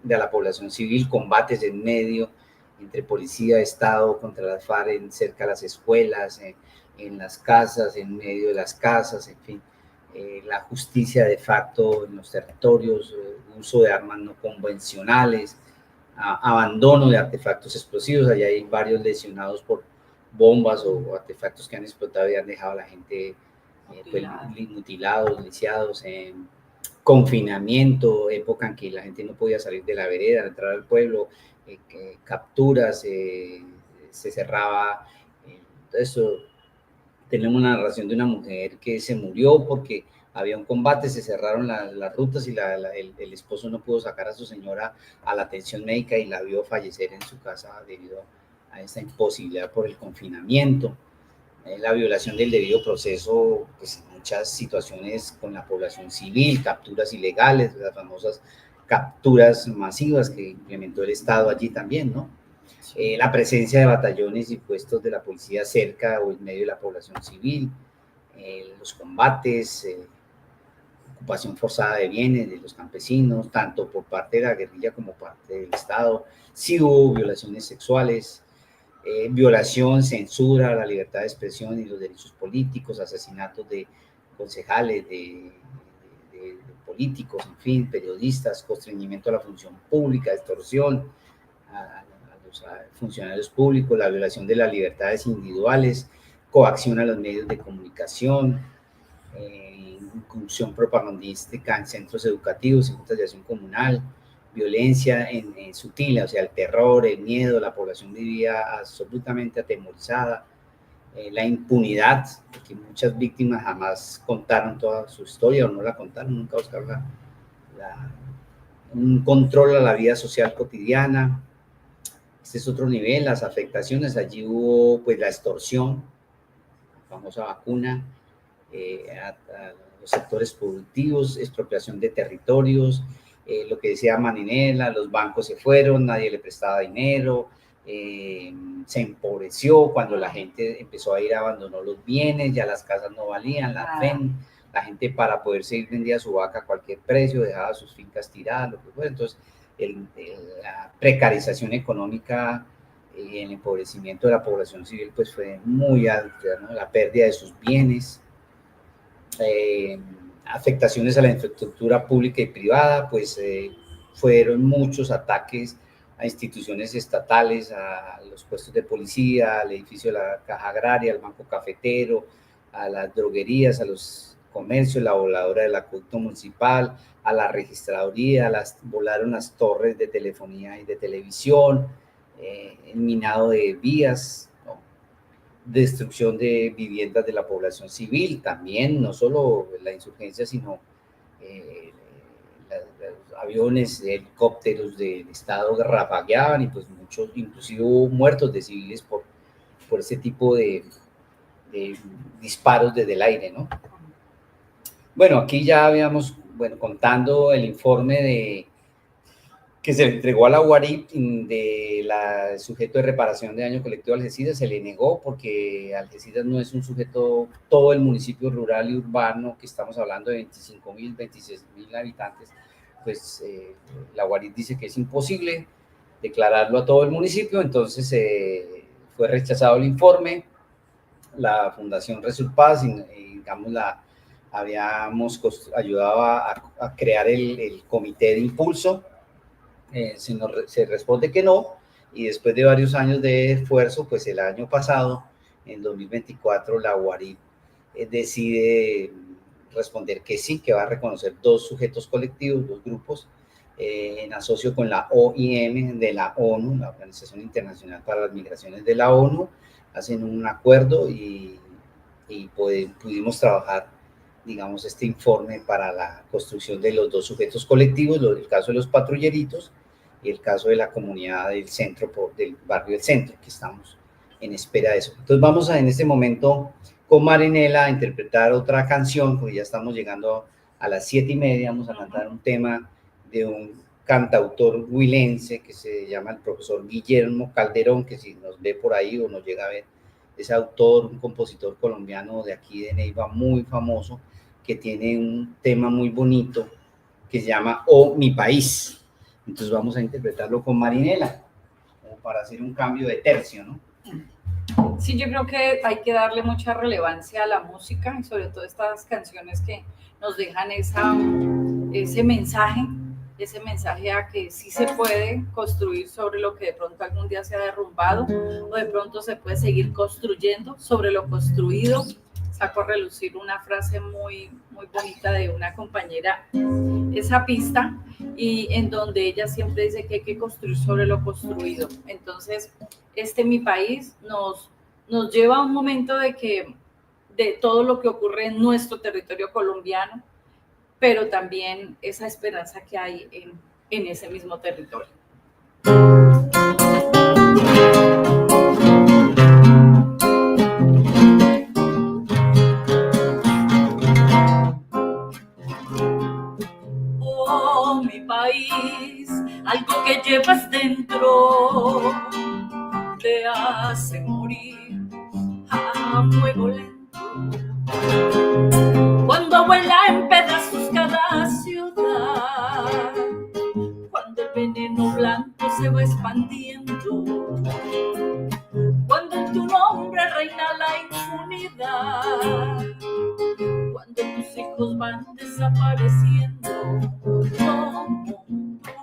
de la población civil, combates en medio entre policía, Estado contra las FARC, cerca de las escuelas, en las casas, en medio de las casas, en fin, la justicia de facto en los territorios, uso de armas no convencionales, abandono de artefactos explosivos, allá hay varios lesionados por bombas o artefactos que han explotado y han dejado a la gente mutilados, lisiados, confinamiento, época en que la gente no podía salir de la vereda, entrar al pueblo, capturas, se cerraba, todo eso, tenemos una narración de una mujer que se murió porque había un combate, se cerraron las rutas y el esposo no pudo sacar a su señora a la atención médica y la vio fallecer en su casa debido a esta imposibilidad por el confinamiento. La violación del debido proceso, pues en muchas situaciones con la población civil, capturas ilegales, las famosas capturas masivas que implementó el Estado allí también, ¿no? La presencia de batallones y puestos de la policía cerca o en medio de la población civil, los combates, ocupación forzada de bienes de los campesinos, tanto por parte de la guerrilla como por parte del Estado. Sí hubo violaciones sexuales, violación, censura a la libertad de expresión y los derechos políticos, asesinatos de concejales, de políticos, en fin, periodistas, constreñimiento a la función pública, extorsión a los funcionarios públicos, la violación de las libertades individuales, coacción a los medios de comunicación, incursión propagandística en centros educativos, en juntas de acción comunal, violencia en sutil, o sea, el terror, el miedo, la población vivía absolutamente atemorizada, la impunidad, porque muchas víctimas jamás contaron toda su historia o no la contaron, nunca buscaron un control a la vida social cotidiana. Este es otro nivel, las afectaciones, allí hubo pues la extorsión, la famosa vacuna, a los sectores productivos, expropiación de territorios, lo que decía Marinela, los bancos se fueron, nadie le prestaba dinero, se empobreció cuando la gente empezó a ir, abandonó los bienes, ya las casas no valían, la gente para poder seguir vendía su vaca a cualquier precio, dejaba sus fincas tiradas, lo que fuera. Entonces la precarización económica y el empobrecimiento de la población civil pues fue muy alta, ¿no? La pérdida de sus bienes, afectaciones a la infraestructura pública y privada, pues fueron muchos ataques a instituciones estatales, a los puestos de policía, al edificio de la Caja Agraria, al Banco Cafetero, a las droguerías, a los comercios, la voladora del acueducto municipal, a la registraduría, volaron las torres de telefonía y de televisión, el minado de vías, ¿no? Destrucción de viviendas de la población civil, también no solo la insurgencia, sino los aviones, helicópteros del Estado rafagueaban y pues muchos, inclusive hubo muertos de civiles por ese tipo de disparos desde el aire, ¿no? Bueno, aquí ya habíamos, contando el informe que se le entregó a la UARIP del sujeto de reparación de daño colectivo Algeciras, se le negó porque Algeciras no es un sujeto, todo el municipio rural y urbano, que estamos hablando de 25.000, 26.000 habitantes, pues la UARIP dice que es imposible declararlo a todo el municipio, entonces fue rechazado el informe. La Fundación Resulpaz, digamos, habíamos ayudado a crear el comité de impulso, se responde que no, y después de varios años de esfuerzo, pues el año pasado, en 2024, la UARIP decide responder que sí, que va a reconocer 2 sujetos colectivos, 2 grupos, en asocio con la OIM de la ONU, la Organización Internacional para las Migraciones de la ONU, hacen un acuerdo y pudimos trabajar, digamos, este informe para la construcción de los 2 sujetos colectivos, el caso de los patrulleritos y el caso de la comunidad del centro, del barrio del centro, que estamos en espera de eso. Entonces vamos en este momento con Marinela a interpretar otra canción, porque ya estamos llegando a las 7:30, vamos a cantar un tema de un cantautor huilense que se llama el profesor Guillermo Calderón, que si nos ve por ahí o nos llega a ver, es autor, un compositor colombiano de aquí de Neiva, muy famoso, que tiene un tema muy bonito que se llama Oh, mi país. Entonces vamos a interpretarlo con Marinela, como para hacer un cambio de tercio, ¿no? Sí, yo creo que hay que darle mucha relevancia a la música y sobre todo estas canciones que nos dejan ese mensaje a que sí se puede construir sobre lo que de pronto algún día se ha derrumbado o de pronto se puede seguir construyendo sobre lo construido. Saco a relucir una frase muy, muy bonita de una compañera, esa pista, y en donde ella siempre dice que hay que construir sobre lo construido. Entonces, mi país nos lleva a un momento de de todo lo que ocurre en nuestro territorio colombiano, pero también esa esperanza que hay en ese mismo territorio. Oh, mi país, algo que llevas dentro te hace morir a fuego lento. Cuando vuela en pedazos cada ciudad, cuando el veneno blanco se va expandiendo, cuando en tu nombre reina la impunidad, cuando tus hijos van desapareciendo, cómo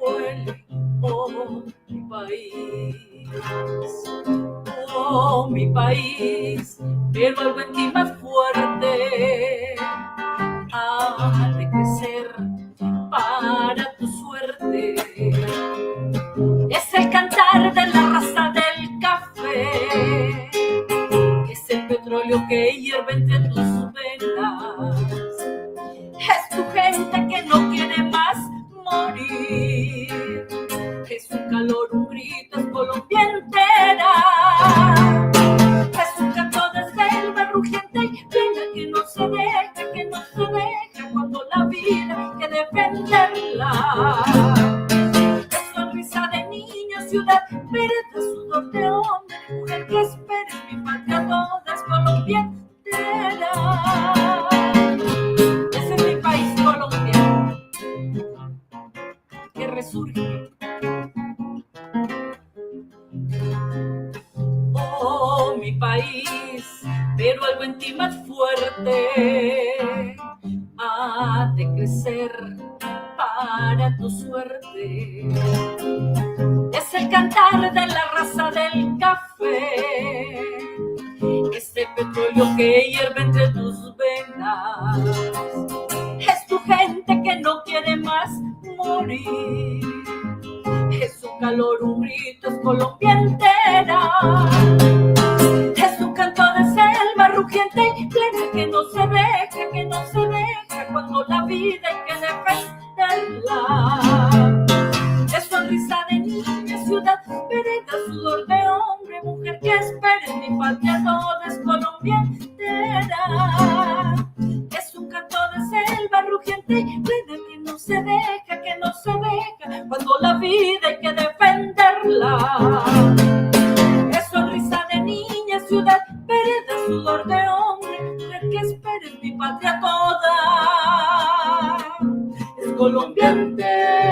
duele, oh mi país, oh mi país, pero algo en ti más fuerte ha de crecer para tu suerte. Es el cantar de la raza del café, es el petróleo que hierve entre tus venas, es tu gente que no quiere más morir, es un calor, un grito, es Colombia entera, es un canto de selva rugiente y plena que no se deja, que no se deja, cuando la vida hay que defenderla. Es sonrisa de niño, ciudad, verde, sudor de hombre, mujer que espera en mi patria, toda es Colombia entera. Ese es mi país, Colombia, que resurge. Oh, mi país, pero algo en ti más fuerte ha de crecer para tu suerte. Es el cantar de la raza del café, es el petróleo que hierve entre tus venas, es tu gente que no quiere más morir, es un calor, un grito, es Colombia entera, es un canto de selva rugiente y plena que no se deja, que no se deja, cuando la vida hay que defenderla. Es sonrisa de niña, ciudad, vereda, sudor de hombre, mujer que espera en mi patria, toda es Colombia entera. Es un canto de selva rugiente y plena que no se deja, que no se deja, cuando la vida hay que defenderla. Es sonrisa de niña, ciudad, vereda, sudor de hombre, mujer que espera en mi patria, toda es Colombia entera.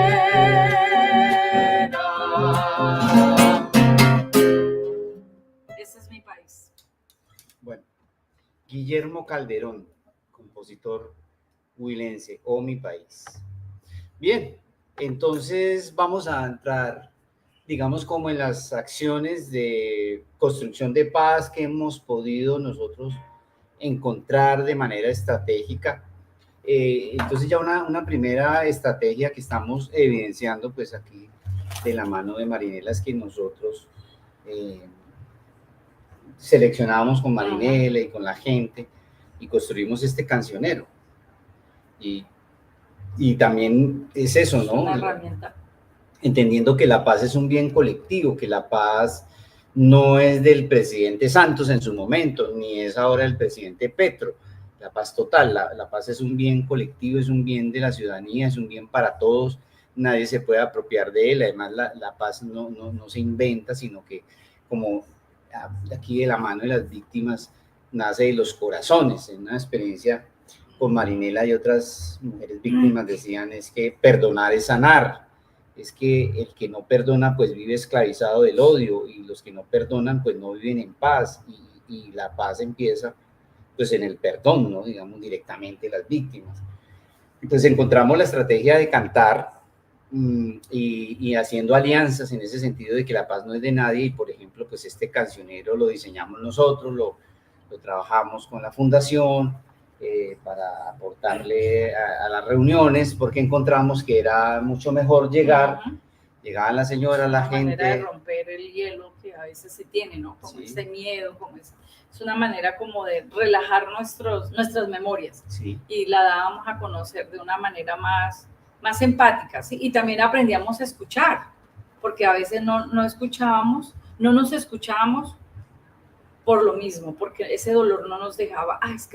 Ese es mi país. Bueno, Guillermo Calderón, compositor huilense, Oh mi país. Bien, entonces vamos a entrar, digamos, como en las acciones de construcción de paz que hemos podido nosotros encontrar de manera estratégica. Entonces ya una primera estrategia que estamos evidenciando pues aquí de la mano de Marinela es que nosotros seleccionamos con Marinela y con la gente y construimos este cancionero y también es eso, ¿no? Una herramienta. Entendiendo que la paz es un bien colectivo, que la paz no es del presidente Santos en su momento, ni es ahora el presidente Petro. La paz total, la paz es un bien colectivo, es un bien de la ciudadanía, es un bien para todos, nadie se puede apropiar de él. Además, la paz no se inventa, sino que como aquí de la mano de las víctimas nace de los corazones. En una experiencia con Marinela y otras mujeres víctimas decían es que perdonar es sanar, es que el que no perdona pues vive esclavizado del odio y los que no perdonan pues no viven en paz y la paz empieza pues en el perdón, ¿no? Digamos directamente las víctimas. Entonces encontramos la estrategia de cantar y haciendo alianzas en ese sentido de que la paz no es de nadie y por ejemplo pues este cancionero lo diseñamos nosotros, lo trabajamos con la fundación para aportarle a las reuniones porque encontramos que era mucho mejor llegar, llegaban las señoras, la gente. Manera de romper el hielo que a veces se tiene, ¿no? Como sí. ese miedo, como es una manera como de relajar nuestras memorias, Sí. y la dábamos a conocer de una manera más empática, ¿sí? Y también aprendíamos a escuchar, porque a veces no nos escuchábamos por lo mismo, porque ese dolor no nos dejaba, es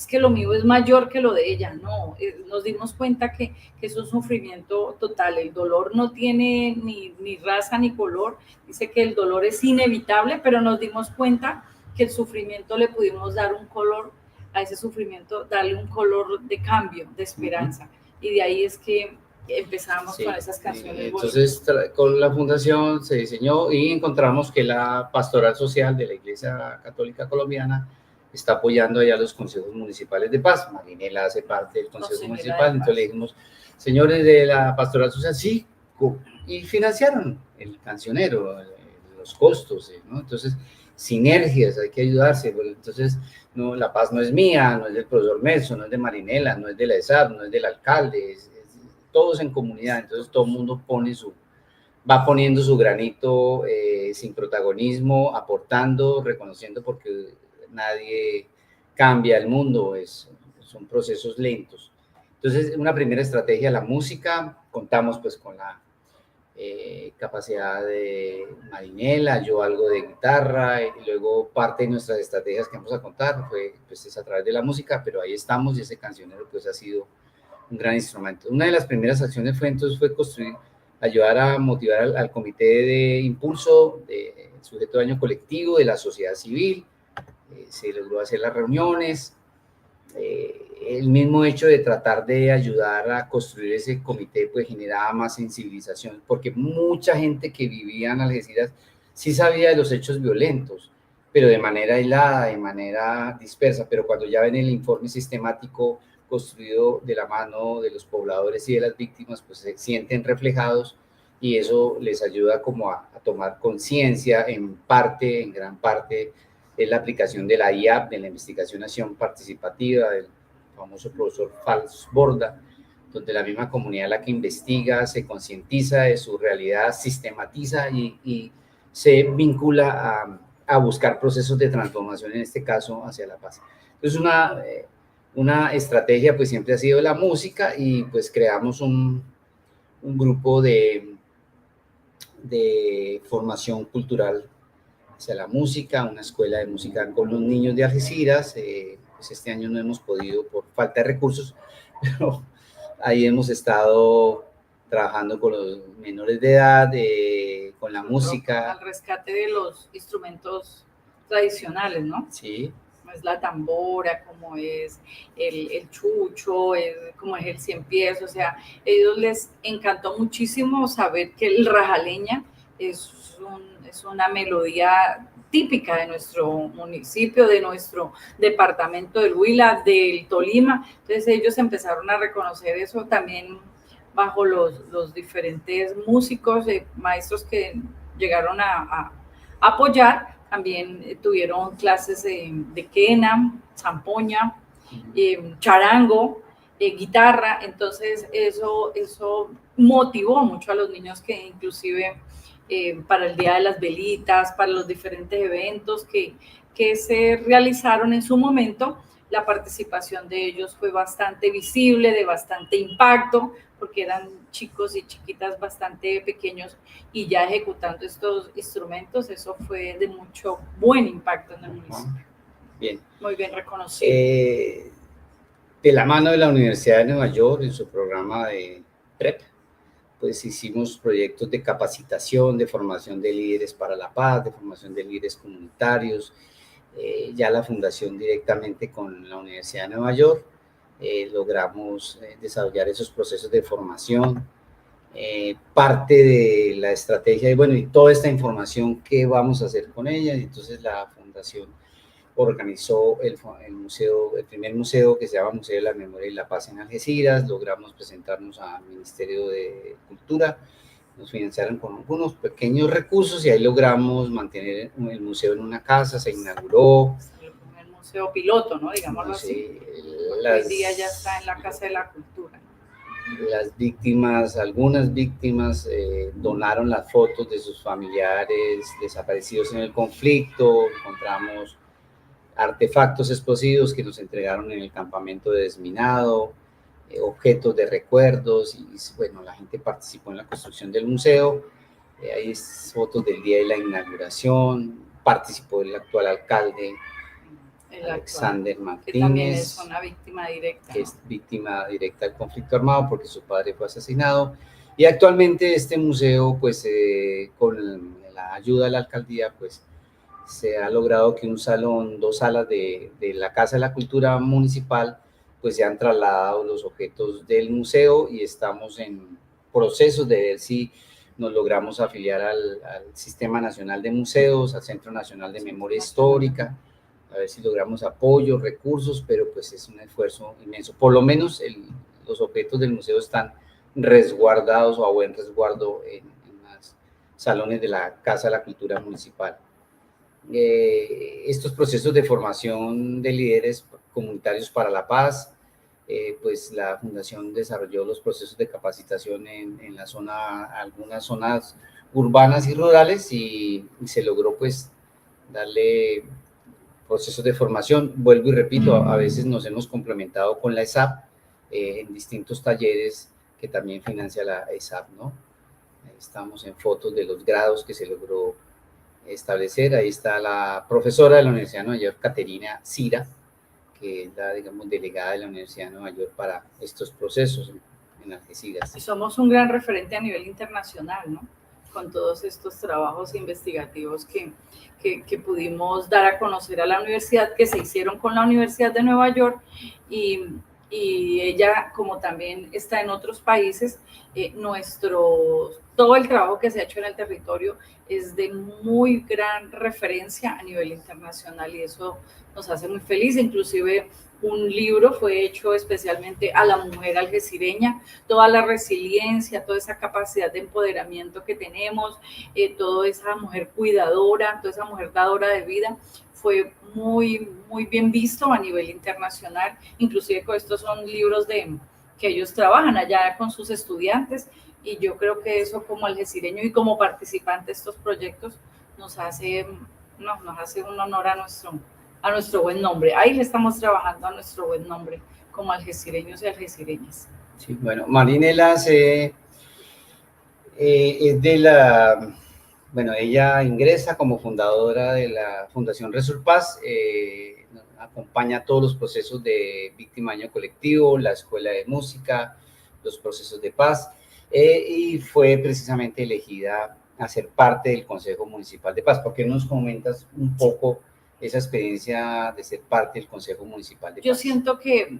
que lo mío es mayor que lo de ella. No, nos dimos cuenta que es un sufrimiento total. El dolor no tiene ni raza ni color. Dice que el dolor es inevitable, pero nos dimos cuenta que el sufrimiento le pudimos dar un color a ese sufrimiento, darle un color de cambio, de esperanza. Y de ahí es que empezamos con esas canciones. Entonces, con la fundación se diseñó y encontramos que la pastoral social de la Iglesia Católica Colombiana está apoyando allá los consejos municipales de paz. Marinela hace parte del consejo municipal, entonces le dijimos, señores de la pastoral social, sí, y financiaron el cancionero, los costos, ¿no? Entonces, sinergias, hay que ayudarse. Entonces, no, la paz no es mía, no es del profesor Nelson, no es de Marinela, no es de la ESAP, no es del alcalde, todos en comunidad. Entonces todo el mundo va poniendo su granito sin protagonismo, aportando, reconociendo, porque nadie cambia el mundo, son procesos lentos. Entonces, una primera estrategia, la música, contamos pues con la capacidad de Marinela, yo algo de guitarra, y luego parte de nuestras estrategias que vamos a contar pues es a través de la música, pero ahí estamos, y ese cancionero pues ha sido un gran instrumento. Una de las primeras acciones fue construir, ayudar a motivar al comité de impulso de sujeto de daño colectivo de la sociedad civil. Se logró hacer las reuniones. El mismo hecho de tratar de ayudar a construir ese comité pues generaba más sensibilización, porque mucha gente que vivía en Algeciras sí sabía de los hechos violentos, pero de manera aislada, de manera dispersa. Pero cuando ya ven el informe sistemático construido de la mano de los pobladores y de las víctimas, pues se sienten reflejados, y eso les ayuda como a tomar conciencia. En gran parte, es la aplicación de la IAP, de la Investigación Acción Participativa, del famoso profesor Fals Borda, donde la misma comunidad la que investiga, se concientiza de su realidad, sistematiza y se vincula a buscar procesos de transformación, en este caso hacia la paz. Entonces, una estrategia pues siempre ha sido la música, y pues creamos un grupo de formación cultural hacia la música, una escuela de música con los niños de Algeciras. Pues este año no hemos podido por falta de recursos, pero ahí hemos estado trabajando con los menores de edad, con la música. Al rescate de los instrumentos tradicionales, ¿no? Sí. Como es la tambora, como es el chucho, como es el cien pies. O sea, a ellos les encantó muchísimo saber que el rajaleña es una melodía típica de nuestro municipio, de nuestro departamento del Huila, del Tolima. Entonces ellos empezaron a reconocer eso también bajo los diferentes músicos, maestros que llegaron a apoyar. También tuvieron clases de quena, zampoña, charango, guitarra. Entonces eso motivó mucho a los niños, que inclusive para el Día de las Velitas, para los diferentes eventos que se realizaron en su momento, la participación de ellos fue bastante visible, de bastante impacto, porque eran chicos y chiquitas bastante pequeños, y ya ejecutando estos instrumentos. Eso fue de mucho buen impacto en el municipio. Bien. Muy bien reconocido. De la mano de la Universidad de Nueva York, en su programa de PrEP, pues hicimos proyectos de capacitación, de formación de líderes para la paz, de formación de líderes comunitarios. Ya la fundación directamente con la Universidad de Nueva York logramos desarrollar esos procesos de formación. Parte de la estrategia, y toda esta información, ¿qué vamos a hacer con ella? Y entonces la fundación organizó el primer museo, que se llama Museo de la Memoria y la Paz en Algeciras. Logramos presentarnos al Ministerio de Cultura, nos financiaron con algunos pequeños recursos, y ahí logramos mantener el museo en una casa. Se inauguró el museo piloto, ¿no? Digámoslo así. Hoy día ya está en la Casa de la Cultura. Las víctimas, algunas víctimas donaron las fotos de sus familiares desaparecidos en el conflicto. Encontramos artefactos explosivos que nos entregaron en el campamento de desminado, objetos de recuerdos, y bueno, la gente participó en la construcción del museo. Ahí es fotos del día de la inauguración, participó el actual alcalde, Alexander Martínez, que también es una víctima directa, que es víctima directa del conflicto armado porque su padre fue asesinado. Y actualmente este museo, pues con la ayuda de la alcaldía, pues se ha logrado que un salón, 2 salas de la Casa de la Cultura Municipal, pues se han trasladado los objetos del museo, y estamos en procesos de ver si nos logramos afiliar al Sistema Nacional de Museos, al Centro Nacional de Memoria Histórica, a ver si logramos apoyo, recursos, pero pues es un esfuerzo inmenso. Por lo menos los objetos del museo están resguardados o a buen resguardo en los salones de la Casa de la Cultura Municipal. Estos procesos de formación de líderes comunitarios para la paz, pues la Fundación desarrolló los procesos de capacitación en la zona, algunas zonas urbanas y rurales, y se logró pues darle procesos de formación. Vuelvo y repito, a veces nos hemos complementado con la ESAP en distintos talleres que también financia la ESAP, ¿no? Ahí estamos en fotos de los grados que se logró establecer. Ahí está la profesora de la Universidad de Nueva York, Caterina Cira, que es la, digamos, delegada de la Universidad de Nueva York para estos procesos en Algeciras. Y somos un gran referente a nivel internacional, ¿no? Con todos estos trabajos investigativos que pudimos dar a conocer a la universidad, que se hicieron con la Universidad de Nueva York, y ella, como también está en otros países, todo el trabajo que se ha hecho en el territorio es de muy gran referencia a nivel internacional, y eso nos hace muy feliz. Inclusive un libro fue hecho especialmente a la mujer algecireña, toda la resiliencia, toda esa capacidad de empoderamiento que tenemos, toda esa mujer cuidadora, toda esa mujer dadora de vida, fue muy, muy bien visto a nivel internacional. Inclusive estos son libros que ellos trabajan allá con sus estudiantes, y yo creo que eso, como algecireño y como participante de estos proyectos, nos hace un honor a nuestro buen nombre. Ahí le estamos trabajando a nuestro buen nombre como algecireños y algecireñas. Sí, bueno, Marinela es de la... Bueno, ella ingresa como fundadora de la Fundación Resurpaz, acompaña todos los procesos de Víctima Año Colectivo, la Escuela de Música, los procesos de paz, y fue precisamente elegida a ser parte del Consejo Municipal de Paz. ¿Por qué nos comentas un poco esa experiencia de ser parte del Consejo Municipal de Paz? Yo siento que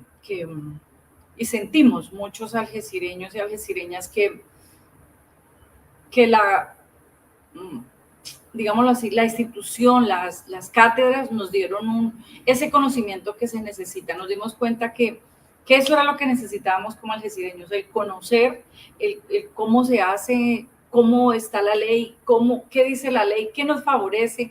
y sentimos muchos algecireños y algecireñas que digámoslo así, la institución, las cátedras nos dieron ese conocimiento que se necesita. Nos dimos cuenta que eso era lo que necesitábamos como algecireños, el conocer el cómo se hace, cómo está la ley, qué dice la ley, qué nos favorece,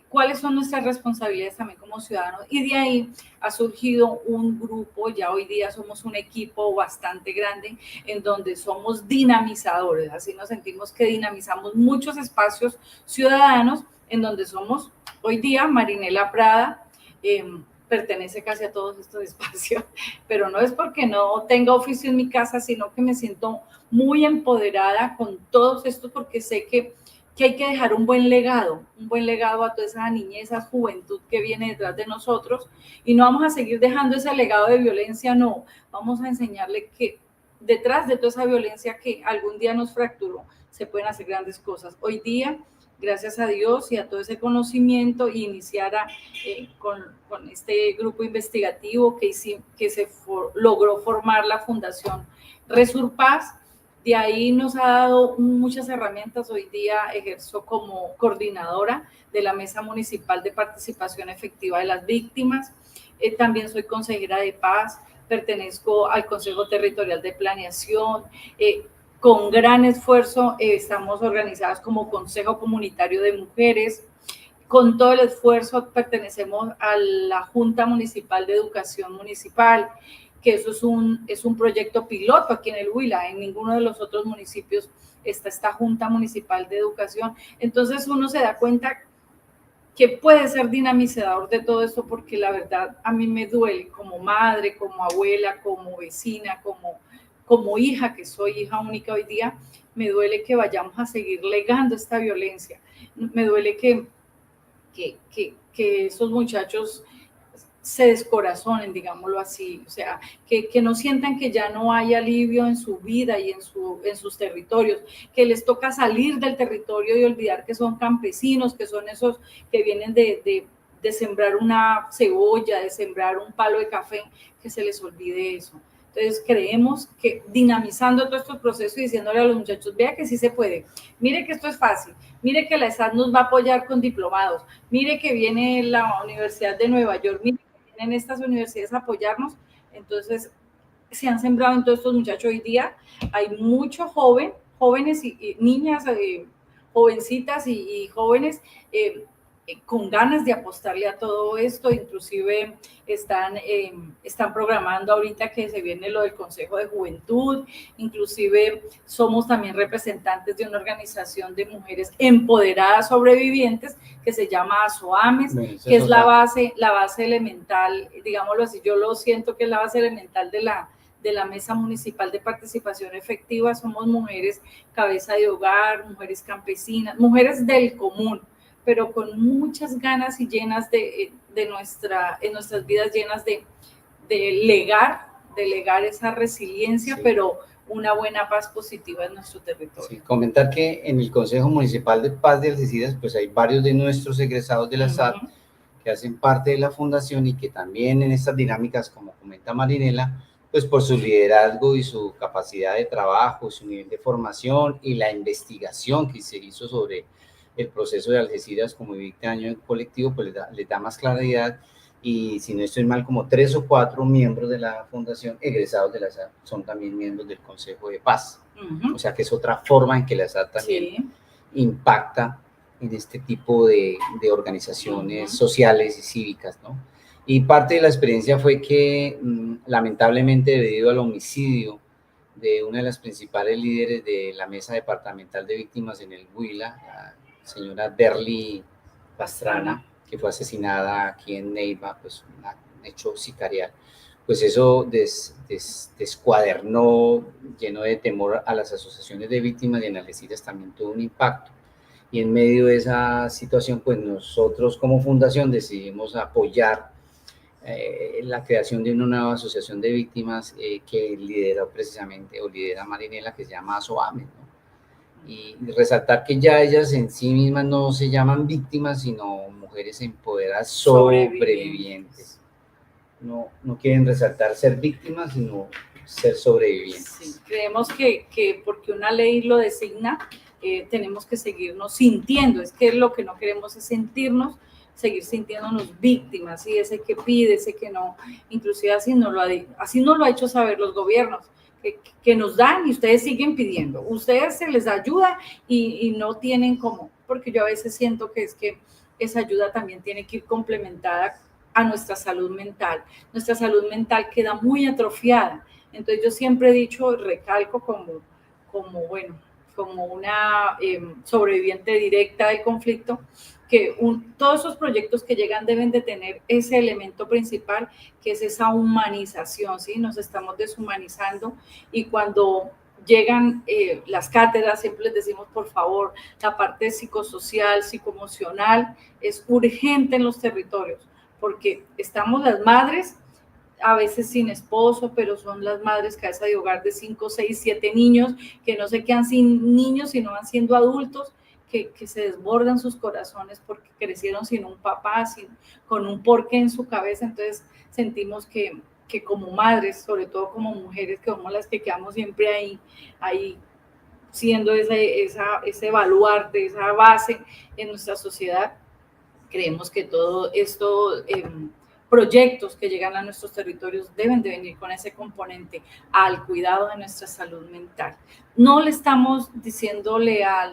cuáles son nuestras responsabilidades también como ciudadanos. Y de ahí ha surgido un grupo, ya hoy día somos un equipo bastante grande, en donde somos dinamizadores, así nos sentimos que dinamizamos muchos espacios ciudadanos, en donde somos hoy día Marinela Prada, pertenece casi a todos estos espacios, pero no es porque no tenga oficio en mi casa, sino que me siento muy empoderada con todos estos, porque sé que hay que dejar un buen legado a toda esa niñez, esa juventud que viene detrás de nosotros, y no vamos a seguir dejando ese legado de violencia, no, vamos a enseñarle que detrás de toda esa violencia que algún día nos fracturó, se pueden hacer grandes cosas. Hoy día, gracias a Dios y a todo ese conocimiento, iniciara con este grupo investigativo que logró formar la Fundación Resurpaz. De ahí nos ha dado muchas herramientas. Hoy día ejerzo como coordinadora de la Mesa Municipal de Participación Efectiva de las Víctimas. También soy consejera de paz, pertenezco al Consejo Territorial de Planeación. Con gran esfuerzo estamos organizadas como Consejo Comunitario de Mujeres. Con todo el esfuerzo pertenecemos a la Junta Municipal de Educación Municipal, que eso es un proyecto piloto aquí en el Huila. En ninguno de los otros municipios está esta Junta Municipal de Educación. Entonces uno se da cuenta que puede ser dinamizador de todo esto, porque la verdad a mí me duele como madre, como abuela, como vecina, como hija, que soy hija única hoy día, me duele que vayamos a seguir legando esta violencia. Me duele que esos muchachos se descorazonen, digámoslo así, o sea, que no sientan que ya no hay alivio en su vida y en sus territorios, que les toca salir del territorio y olvidar que son campesinos, que son esos que vienen de sembrar una cebolla, de sembrar un palo de café, que se les olvide eso. Entonces creemos que dinamizando todos estos procesos y diciéndole a los muchachos, vea que sí se puede, mire que esto es fácil, mire que la ESAT nos va a apoyar con diplomados, mire que viene la Universidad de Nueva York, mire que vienen estas universidades a apoyarnos. Entonces se han sembrado en todos estos muchachos hoy día. Hay muchos jóvenes y niñas, jovencitas y jóvenes con ganas de apostarle a todo esto. Inclusive están programando ahorita que se viene lo del Consejo de Juventud. Inclusive somos también representantes de una organización de mujeres empoderadas sobrevivientes que se llama ASOAMES, que es la base elemental, digámoslo así. Yo lo siento que es la base elemental de la Mesa Municipal de Participación Efectiva. Somos mujeres cabeza de hogar, mujeres campesinas, mujeres del común, pero con muchas ganas y llenas en nuestras vidas, llenas de legar esa resiliencia, sí, pero una buena paz positiva en nuestro territorio. Sí, comentar que en el Consejo Municipal de Paz de Algeciras, pues hay varios de nuestros egresados de la SAT que hacen parte de la fundación y que también en estas dinámicas, como comenta Marinela, pues por su liderazgo y su capacidad de trabajo, su nivel de formación y la investigación que se hizo sobre el proceso de Algeciras como víctima de daño colectivo, pues les da más claridad. Y si no estoy mal, como 3 o 4 miembros de la fundación egresados de la SAT son también miembros del Consejo de Paz. O sea que es otra forma en que la SAT también impacta en este tipo de organizaciones sociales y cívicas, ¿no? Y parte de la experiencia fue que lamentablemente, debido al homicidio de una de las principales líderes de la Mesa Departamental de Víctimas en el Huila, la señora Derly Pastrana, que fue asesinada aquí en Neiva, pues un hecho sicarial, pues eso descuadernó, llenó de temor a las asociaciones de víctimas, y en Algeciras también tuvo un impacto. Y en medio de esa situación, pues nosotros como fundación decidimos apoyar la creación de una nueva asociación de víctimas que lidera Marinela, que se llama ASOAMES, ¿no? Y resaltar que ya ellas en sí mismas no se llaman víctimas, sino mujeres empoderadas sobrevivientes. No quieren resaltar ser víctimas, sino ser sobrevivientes. Sí, creemos que porque una ley lo designa, tenemos que seguirnos sintiendo. Es que lo que no queremos es seguir sintiéndonos víctimas, y ese que pide, ese que no, inclusive así nos lo ha hecho saber los gobiernos, que nos dan y ustedes siguen pidiendo, ustedes se les ayuda y no tienen cómo, porque yo a veces siento que es que esa ayuda también tiene que ir complementada a nuestra salud mental queda muy atrofiada. Entonces yo siempre he dicho, recalco como una sobreviviente directa del conflicto, que todos esos proyectos que llegan deben de tener ese elemento principal, que es esa humanización, ¿sí? Nos estamos deshumanizando, y cuando llegan las cátedras, siempre les decimos, por favor, la parte psicosocial, psicoemocional, es urgente en los territorios, porque estamos las madres, a veces sin esposo, pero son las madres cabeza de hogar de 5, 6, 7 niños, que no se quedan sin niños, sino van siendo adultos, que se desbordan sus corazones porque crecieron sin un papá, con un porqué en su cabeza. Entonces sentimos que como madres, sobre todo como mujeres, que somos las que quedamos siempre ahí siendo ese baluarte, esa base en nuestra sociedad, creemos que todo esto, proyectos que llegan a nuestros territorios deben de venir con ese componente al cuidado de nuestra salud mental. No le estamos diciéndole a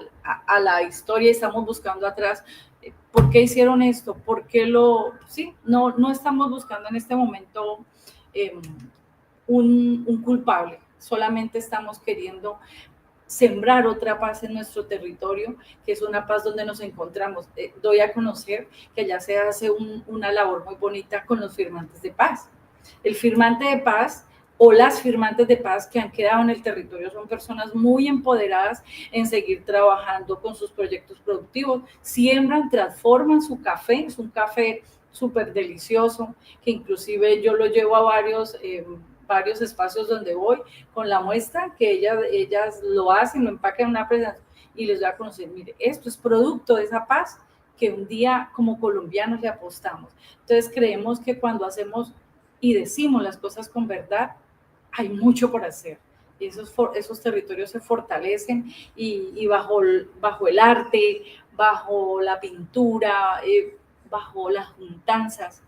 la historia, estamos buscando atrás por qué hicieron esto, por qué no estamos buscando en este momento un culpable, solamente estamos queriendo sembrar otra paz en nuestro territorio, que es una paz donde nos encontramos. Doy a conocer que allá se hace una labor muy bonita con los firmantes de paz. El firmante de paz o las firmantes de paz que han quedado en el territorio son personas muy empoderadas en seguir trabajando con sus proyectos productivos, siembran, transforman su café, es un café súper delicioso, que inclusive yo lo llevo a varios espacios donde voy con la muestra que ellas lo hacen, lo empacan en una presentación y les voy a conocer, mire, esto es producto de esa paz que un día como colombianos le apostamos. Entonces creemos que cuando hacemos y decimos las cosas con verdad, hay mucho por hacer. Esos territorios se fortalecen y bajo el arte, bajo la pintura, bajo las juntanzas,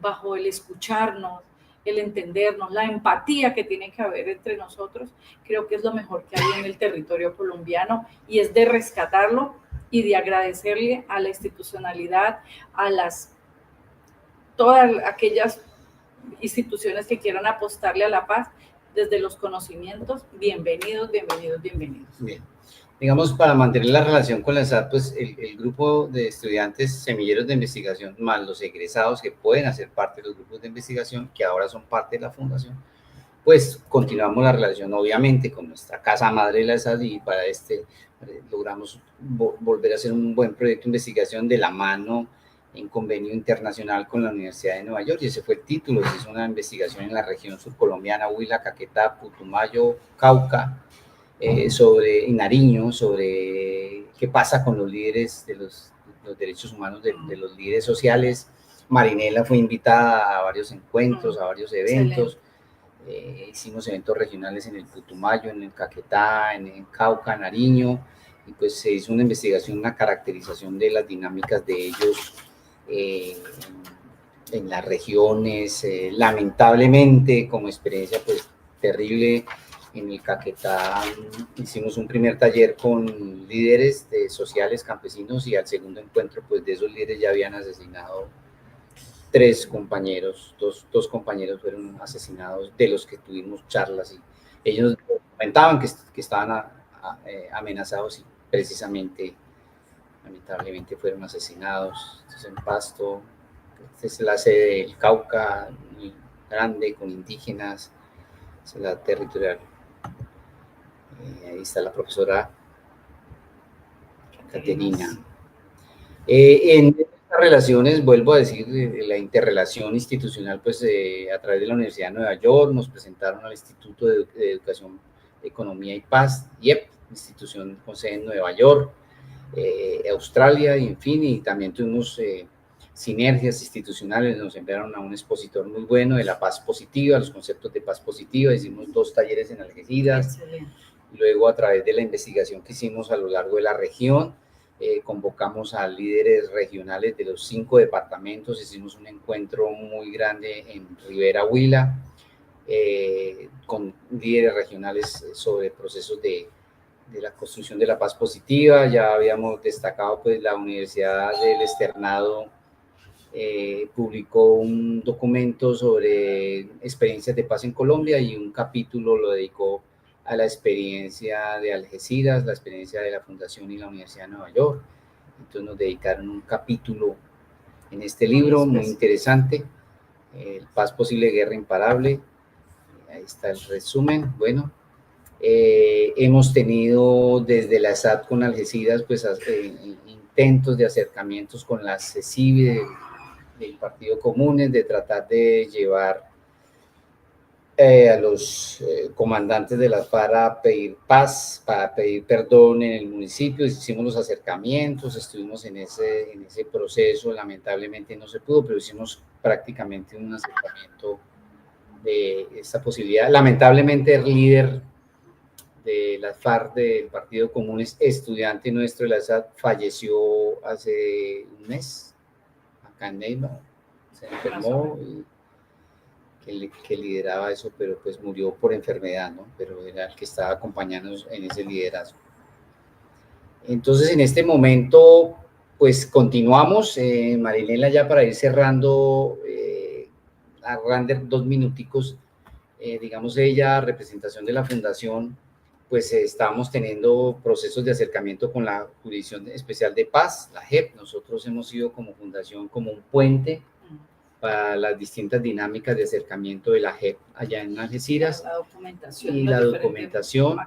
bajo el escucharnos, el entendernos, la empatía que tiene que haber entre nosotros, creo que es lo mejor que hay en el territorio colombiano y es de rescatarlo y de agradecerle a la institucionalidad, a todas aquellas instituciones que quieran apostarle a la paz desde los conocimientos. Bienvenidos, bienvenidos, bienvenidos. Bien. Digamos, para mantener la relación con la ESAP, pues el grupo de estudiantes semilleros de investigación, más los egresados que pueden hacer parte de los grupos de investigación, que ahora son parte de la fundación, pues continuamos la relación, obviamente, con nuestra casa madre de la ESAP, y para logramos volver a hacer un buen proyecto de investigación de la mano en convenio internacional con la Universidad de Nueva York, y ese fue el título. Se hizo una investigación en la región surcolombiana, Huila, Caquetá, Putumayo, Cauca, en Nariño, sobre qué pasa con los líderes de los derechos humanos de los líderes sociales. Marinela fue invitada a varios encuentros, a varios eventos. Hicimos eventos regionales en el Putumayo, en el Caquetá, en Cauca, Nariño, y pues se hizo una investigación, una caracterización de las dinámicas de ellos en las regiones. Lamentablemente, como experiencia pues terrible, en el Caquetá hicimos un primer taller con líderes sociales campesinos, y al segundo encuentro pues de esos líderes ya habían asesinado 3 compañeros, dos compañeros fueron asesinados de los que tuvimos charlas, y ellos comentaban que estaban amenazados y precisamente lamentablemente fueron asesinados. Entonces, en Pasto, esta es la sede del Cauca, muy grande, con indígenas, es la territorial. Ahí está la profesora Caterina. En estas relaciones, vuelvo a decir, la interrelación institucional, pues a través de la Universidad de Nueva York, nos presentaron al Instituto de Educación, Economía y Paz, IEP, institución con sede en Nueva York, Australia, y en fin, y también tuvimos sinergias institucionales. Nos enviaron a un expositor muy bueno de la paz positiva, los conceptos de paz positiva. Hicimos 2 talleres en Algeciras. Excelente. Luego, a través de la investigación que hicimos a lo largo de la región, convocamos a líderes regionales de los 5 departamentos. Hicimos un encuentro muy grande en Rivera, Huila, con líderes regionales sobre procesos de la construcción de la paz positiva. Ya habíamos destacado, pues la Universidad del Externado publicó un documento sobre experiencias de paz en Colombia, y un capítulo lo dedicó a la experiencia de Algeciras, la experiencia de la Fundación y la Universidad de Nueva York. Entonces nos dedicaron un capítulo en este libro muy interesante, Paz Posible, Guerra Imparable. Ahí está el resumen. Bueno, hemos tenido desde la ESAT con Algeciras pues intentos de acercamientos con la CECIBI del Partido Comunes, de tratar de llevar a los comandantes de las FARC a pedir paz, para pedir perdón en el municipio. Hicimos los acercamientos, estuvimos en ese proceso. Lamentablemente no se pudo, pero hicimos prácticamente un acercamiento de esta posibilidad. Lamentablemente el líder de las FARC del Partido Comunes, estudiante nuestro de la ESAT, falleció hace un mes acá en Neiva. Se enfermó, y que lideraba eso, pero pues murió por enfermedad, ¿no? Pero era el que estaba acompañándonos en ese liderazgo. Entonces, en este momento, pues continuamos. Marinela, ya para ir cerrando, a Rander 2 minuticos, digamos, ella, representación de la Fundación, pues estamos teniendo procesos de acercamiento con la Jurisdicción Especial de Paz, la JEP. Nosotros hemos sido como fundación como un puente para las distintas dinámicas de acercamiento de la JEP allá en Algeciras. La documentación. Y la documentación,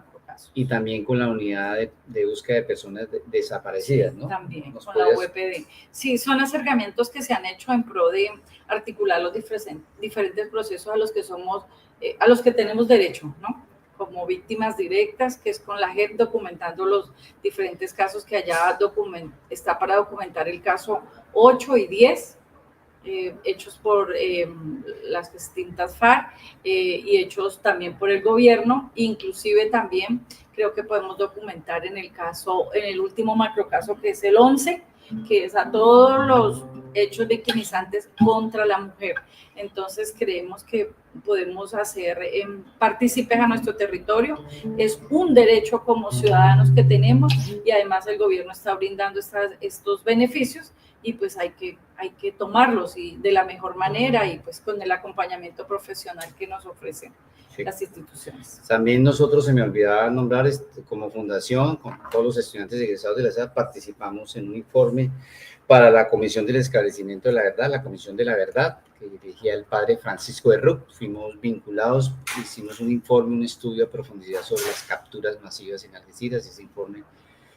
y también con la unidad de búsqueda de personas desaparecidas, ¿no? También, con la UEPD. Sí, son acercamientos que se han hecho en pro de articular los diferentes procesos a los que somos, a los que tenemos derecho, ¿no? Como víctimas directas, que es con la JEP documentando los diferentes casos que allá está para documentar el caso 8 y 10, hechos por las distintas FARC y hechos también por el gobierno. Inclusive también creo que podemos documentar en el último macrocaso, que es el 11, que es a todos los hechos victimizantes contra la mujer. Entonces creemos que podemos hacer partícipes a nuestro territorio. Es un derecho como ciudadanos que tenemos, y además el gobierno está brindando estos beneficios, y pues hay que tomarlos y de la mejor manera, y pues con el acompañamiento profesional que nos ofrecen las instituciones. También nosotros, se me olvidaba nombrar, como fundación, con todos los estudiantes egresados de la SEA, participamos en un informe para la Comisión del Esclarecimiento de la Verdad, la Comisión de la Verdad, que dirigía el padre Francisco de Ruc. Fuimos vinculados, hicimos un informe, un estudio a profundidad sobre las capturas masivas en Algeciras, y ese informe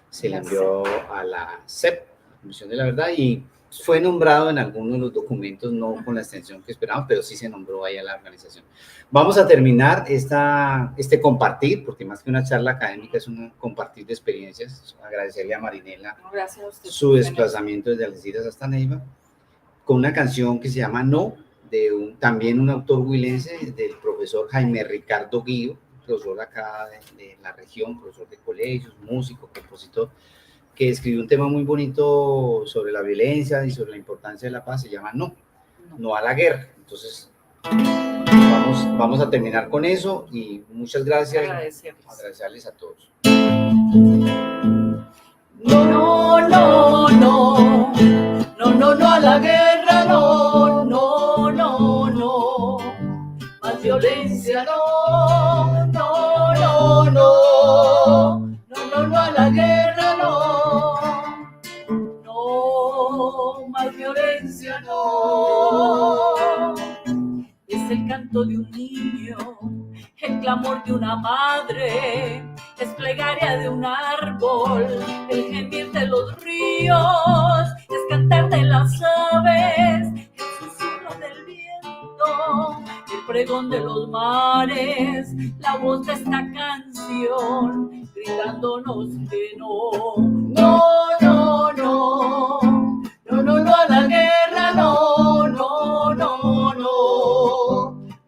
se le envió a la CEP, la Comisión de la Verdad, y fue nombrado en algunos de los documentos, no con la extensión que esperábamos, pero sí se nombró ahí a la organización. Vamos a terminar este compartir, porque más que una charla académica es un compartir de experiencias. Agradecerle a Marinela su desplazamiento desde Algeciras hasta Neiva, con una canción que se llama No, de también un autor huilense, del profesor Jaime Ricardo Guío, profesor acá de la región, profesor de colegios, músico, compositor, que escribió un tema muy bonito sobre la violencia y sobre la importancia de la paz. Se llama No a la guerra. Entonces, vamos a terminar con eso, y muchas gracias. Agradecerles a todos. No, no, no, no, no, no a la guerra, no, no, no, no, más violencia, no, no, no, no, no, no a la guerra, no, más violencia, no. Es el canto de un niño, el clamor de una madre, es plegaria de un árbol, el gemir de los ríos, es cantar de las aves, el susurro del viento, el pregón de los mares, la voz de esta canción, gritándonos que no, no, no, no, no, no, no a la guerra, no, no, no, no,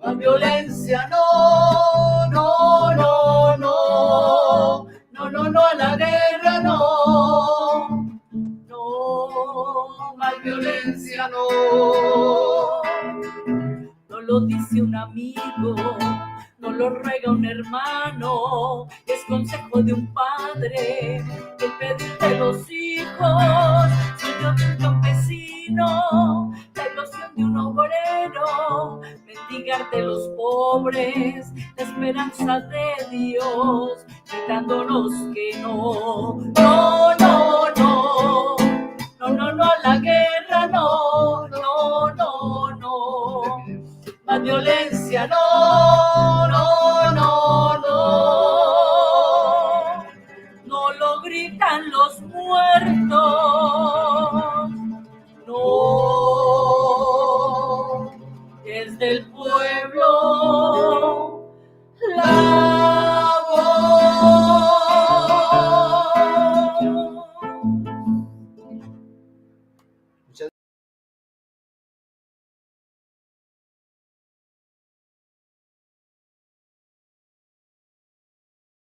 más violencia, no, no, no, no, no, no, no a la guerra, no, no, más violencia, no. No lo dice un amigo, no lo ruega un hermano, es consejo de un padre, el pedir de los hijos, sueño de un campesino, la ilusión de un obrero, mendigar de los pobres, la esperanza de Dios, gritándonos que no, no, no, no, no, no, no a la guerra, no, no, no, no, más violencia, no, no,